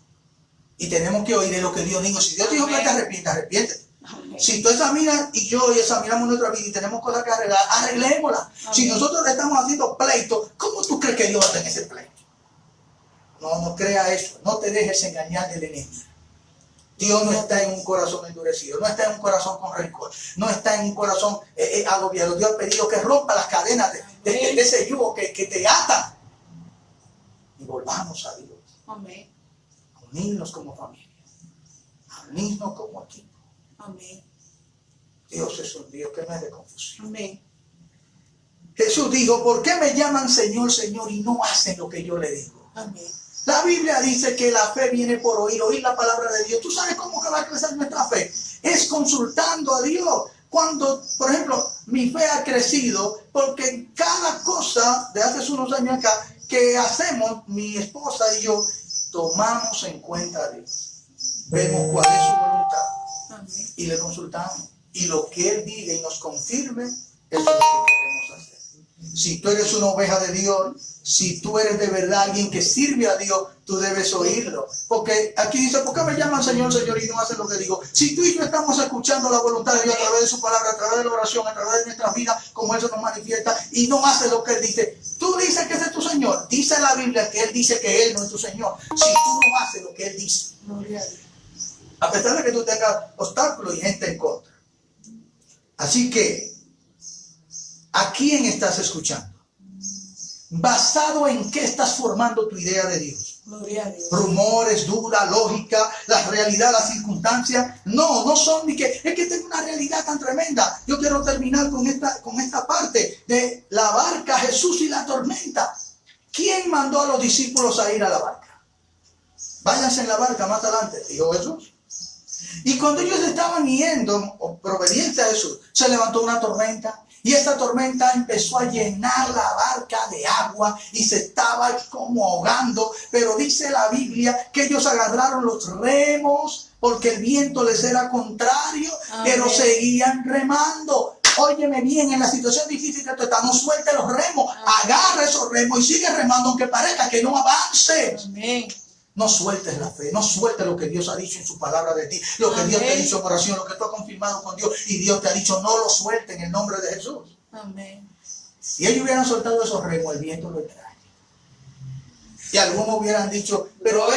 Y tenemos que oír de lo que Dios dijo. Si Dios dijo que te arrepientas, arrepiéntete. Amén. Si tú examinas y yo examinamos nuestra vida y tenemos cosas que arreglar, arreglémoslas. Si nosotros le estamos haciendo pleito, ¿cómo tú crees que Dios va a tener ese pleito? No crea eso. No te dejes engañar del enemigo. Dios no está en un corazón endurecido, no está en un corazón con rencor, no está en un corazón agobiado. Dios ha pedido que rompa las cadenas de ese yugo que te atan. Y volvamos a Dios. Amén. A unirnos como familia, a unirnos como equipo. Amén. Dios es un Dios que no es de confusión. Amén. Jesús dijo: ¿por qué me llaman Señor, Señor y no hacen lo que yo le digo? Amén. La Biblia dice que la fe viene por oír la palabra de Dios. ¿Tú sabes cómo que va a crecer nuestra fe? Es consultando a Dios. Cuando, por ejemplo, mi fe ha crecido porque cada cosa de hace unos años acá que hacemos, mi esposa y yo, tomamos en cuenta a Dios. Vemos cuál es su voluntad Amén. y le consultamos. Y lo que Él diga y nos confirme, eso es lo que queremos hacer. Si tú eres una oveja de Dios, si tú eres de verdad alguien que sirve a Dios, tú debes oírlo. Porque aquí dice: ¿por qué me llaman Señor, Señor y no hacen lo que digo? Si tú y yo estamos escuchando la voluntad de Dios a través de su palabra, a través de la oración, a través de nuestras vidas, como Él se nos manifiesta, y no hace lo que Él dice, tú dices que ese es tu Señor. Dice la Biblia que Él dice que Él no es tu Señor. Si tú no haces lo que Él dice, Gloria a Dios. a pesar de que tú tengas obstáculos y gente en contra. Así que, ¿a quién estás escuchando? ¿Basado en qué estás formando tu idea de Dios? Gloria a Dios. Rumores, duda, lógica, la realidad, las circunstancias. No son ni que es que tengo una realidad tan tremenda. Yo quiero terminar con esta parte de la barca, Jesús y la tormenta. ¿Quién mandó a los discípulos a ir a la barca? Váyanse en la barca más adelante, dijo Jesús. Y cuando ellos estaban yendo, por obediencia a Jesús, se levantó una tormenta. Y esa tormenta empezó a llenar la barca de agua y se estaba como ahogando. Pero dice la Biblia que ellos agarraron los remos porque el viento les era contrario, pero Amén. seguían remando. Óyeme bien, en la situación difícil que tú estás, no suelte los remos, agarra esos remos y sigue remando aunque parezca que no avances. Amén. No sueltes la fe, no sueltes lo que Dios ha dicho en su palabra de ti, lo que Dios te ha Amén. dicho en oración, lo que tú has confirmado con Dios y Dios te ha dicho, no lo sueltes en el nombre de Jesús. Amén. Si ellos hubieran soltado esos remos, el viento lo trae. Y algunos hubieran dicho, pero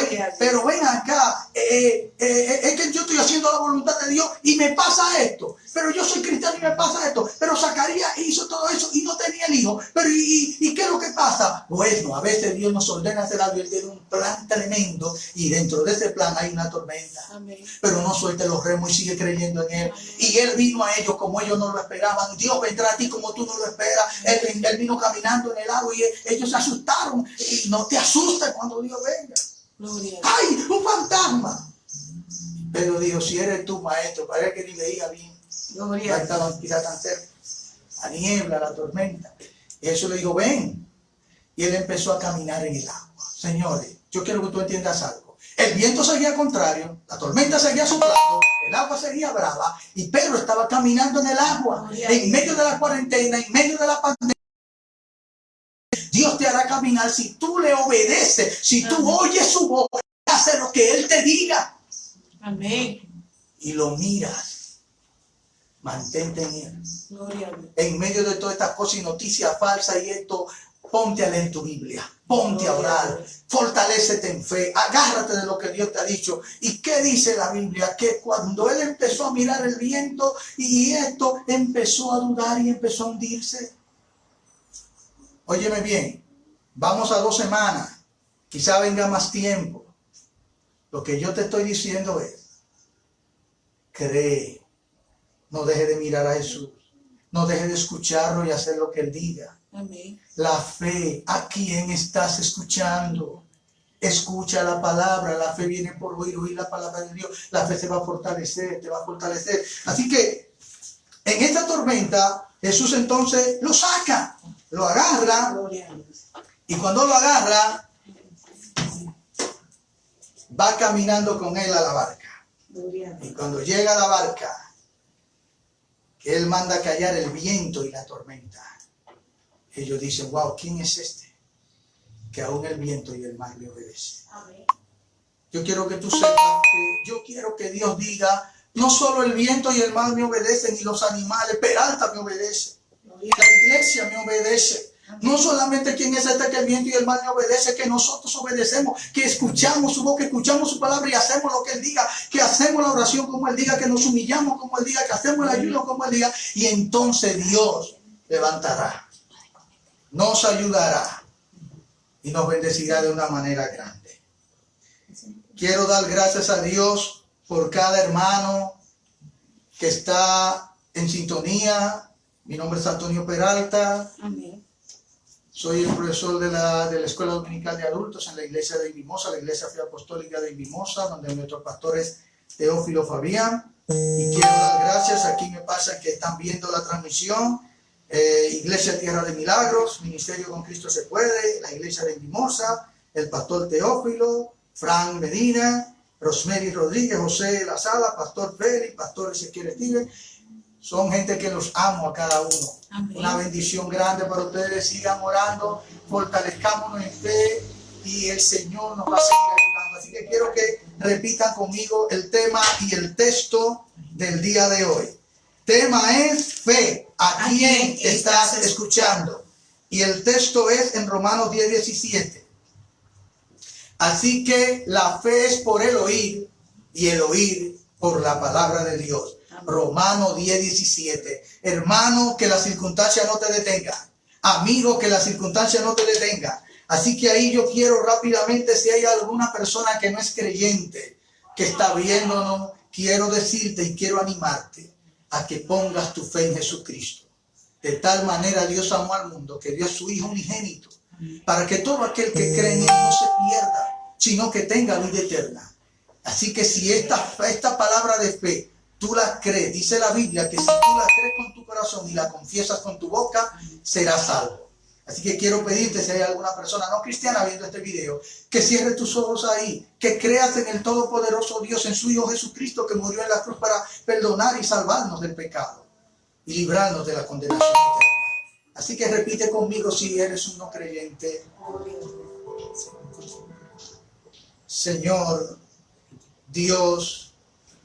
ven acá, es que yo estoy haciendo la voluntad de Dios y me pasa esto. Pero yo soy cristiano y me pasa esto. Pero Zacarías hizo todo eso y no tenía el hijo. Pero ¿y qué es lo que pasa? Bueno, a veces Dios nos ordena hacer algo y Él tiene un plan tremendo y dentro de ese plan hay una tormenta. Amén. Pero no suelte los remos y sigue creyendo en Él. Y Él vino a ellos como ellos no lo esperaban. Dios vendrá a ti como tú no lo esperas. Él vino caminando en el agua y ellos se asustaron. Y no te asustes cuando Dios venga. Gloria. ¡Ay, un fantasma! Pero dijo, si eres tú, maestro, parece que ni veía bien. Gloria. Ya estaban quizás tan cerca. La niebla, la tormenta. Y eso le dijo, ven. Y él empezó a caminar en el agua. Señores, yo quiero que tú entiendas algo. El viento seguía contrario, la tormenta seguía soplando, el agua seguía brava y Pedro estaba caminando en el agua, en medio de la cuarentena, en medio de la pandemia. Dios te hará caminar si tú le obedeces, si tú oyes su voz, haces lo que Él te diga. Amén. Y lo miras. Mantente en Él. Gloria. En medio de todas estas cosas y noticias falsas y esto, ponte a leer tu Biblia, ponte a orar, fortalécete en fe, agárrate de lo que Dios te ha dicho. ¿Y qué dice la Biblia? Que cuando él empezó a mirar el viento y esto, empezó a dudar y empezó a hundirse. Óyeme bien, vamos a 2 semanas, quizá venga más tiempo. Lo que yo te estoy diciendo es, cree, no deje de mirar a Jesús, no deje de escucharlo y hacer lo que Él diga. Amén. La fe, ¿a quién estás escuchando? Escucha la palabra, la fe viene por oír la palabra de Dios, la fe se va a fortalecer, te va a fortalecer. Así que en esta tormenta Jesús entonces lo saca, lo agarra Gloria. y cuando lo agarra va caminando con él a la barca. Gloria. Y cuando llega a la barca, él manda callar el viento y la tormenta. Ellos dicen, wow, ¿quién es este? Que aún el viento y el mar le obedecen. Amén. Yo quiero que tú sepas que yo quiero que Dios diga, no solo el viento y el mar me obedecen y los animales, Peralta me obedece, Gloria. la iglesia me obedece. No solamente quién es este que el viento y el mar me obedece, que nosotros obedecemos, que escuchamos su voz, que escuchamos su palabra y hacemos lo que Él diga, que hacemos la oración como Él diga, que nos humillamos como Él diga, que hacemos el ayuno como Él diga, y entonces Dios levantará, nos ayudará y nos bendecirá de una manera grande. Quiero dar gracias a Dios por cada hermano que está en sintonía. Mi nombre es Antonio Peralta. Amén. Soy el profesor de la Escuela Dominical de Adultos en la iglesia de Mimosa, la iglesia Fe Apostólica de Mimosa, donde nuestro pastor es Teófilo Fabián. Y quiero dar gracias, aquí me pasa que están viendo la transmisión, Iglesia Tierra de Milagros, Ministerio con Cristo se puede, la iglesia de Mimosa, el pastor Teófilo, Fran Medina, Rosemary Rodríguez, José La Sala, pastor Félix, pastor Ezequiel Steven. Son gente que los amo a cada uno. Amén. Una bendición grande para ustedes. Sigan orando, fortalezcámonos en fe y el Señor nos va a seguir ayudando. Así que quiero que repitan conmigo el tema y el texto del día de hoy. Tema es fe. ¿A quién estás escuchando? Y el texto es en Romanos 10:17. Así que la fe es por el oír y el oír por la palabra de Dios. Romanos 10:17. Hermano, que la circunstancia no te detenga. Amigo, que la circunstancia no te detenga. Así que ahí yo quiero rápidamente, si hay alguna persona que no es creyente, que está viéndonos, quiero decirte y quiero animarte a que pongas tu fe en Jesucristo. De tal manera Dios amó al mundo que dio a su Hijo unigénito, para que todo aquel que cree en Él no se pierda, sino que tenga vida eterna. Así que si esta palabra de fe tú la crees, dice la Biblia que si tú la crees con tu corazón y la confiesas con tu boca, serás salvo. Así que quiero pedirte, si hay alguna persona no cristiana viendo este video, que cierre tus ojos ahí, que creas en el todopoderoso Dios, en su Hijo Jesucristo, que murió en la cruz para perdonar y salvarnos del pecado y librarnos de la condenación eterna. Así que repite conmigo si eres un no creyente. Señor Dios,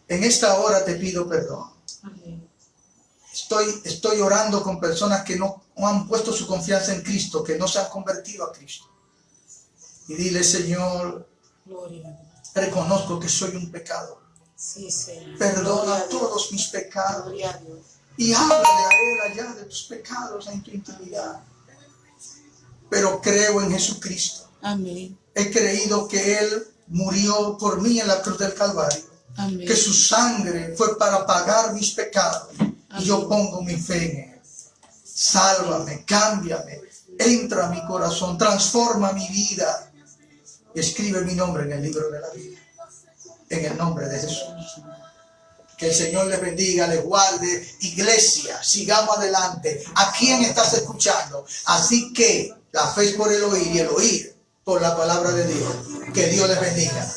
en esta hora te pido perdón. Amén. Estoy orando con personas que no han puesto su confianza en Cristo, que no se han convertido a Cristo. Y dile, Señor, Gloria a Dios. reconozco que soy un pecador. Sí, Señor. Perdona Gloria a Dios. todos mis pecados. Gloria a Dios. Y háblale a Él allá de tus pecados en tu intimidad. Pero creo en Jesucristo. Amén. He creído que Él murió por mí en la cruz del Calvario. Amén. Que su sangre fue para pagar mis pecados. Y yo pongo mi fe en Él. Sálvame, cámbiame, entra a mi corazón, transforma mi vida. Y escribe mi nombre en el libro de la vida. En el nombre de Jesús. Que el Señor les bendiga, les guarde. Iglesia, sigamos adelante. ¿A quién estás escuchando? Así que la fe es por el oír y el oír por la palabra de Dios. Que Dios les bendiga.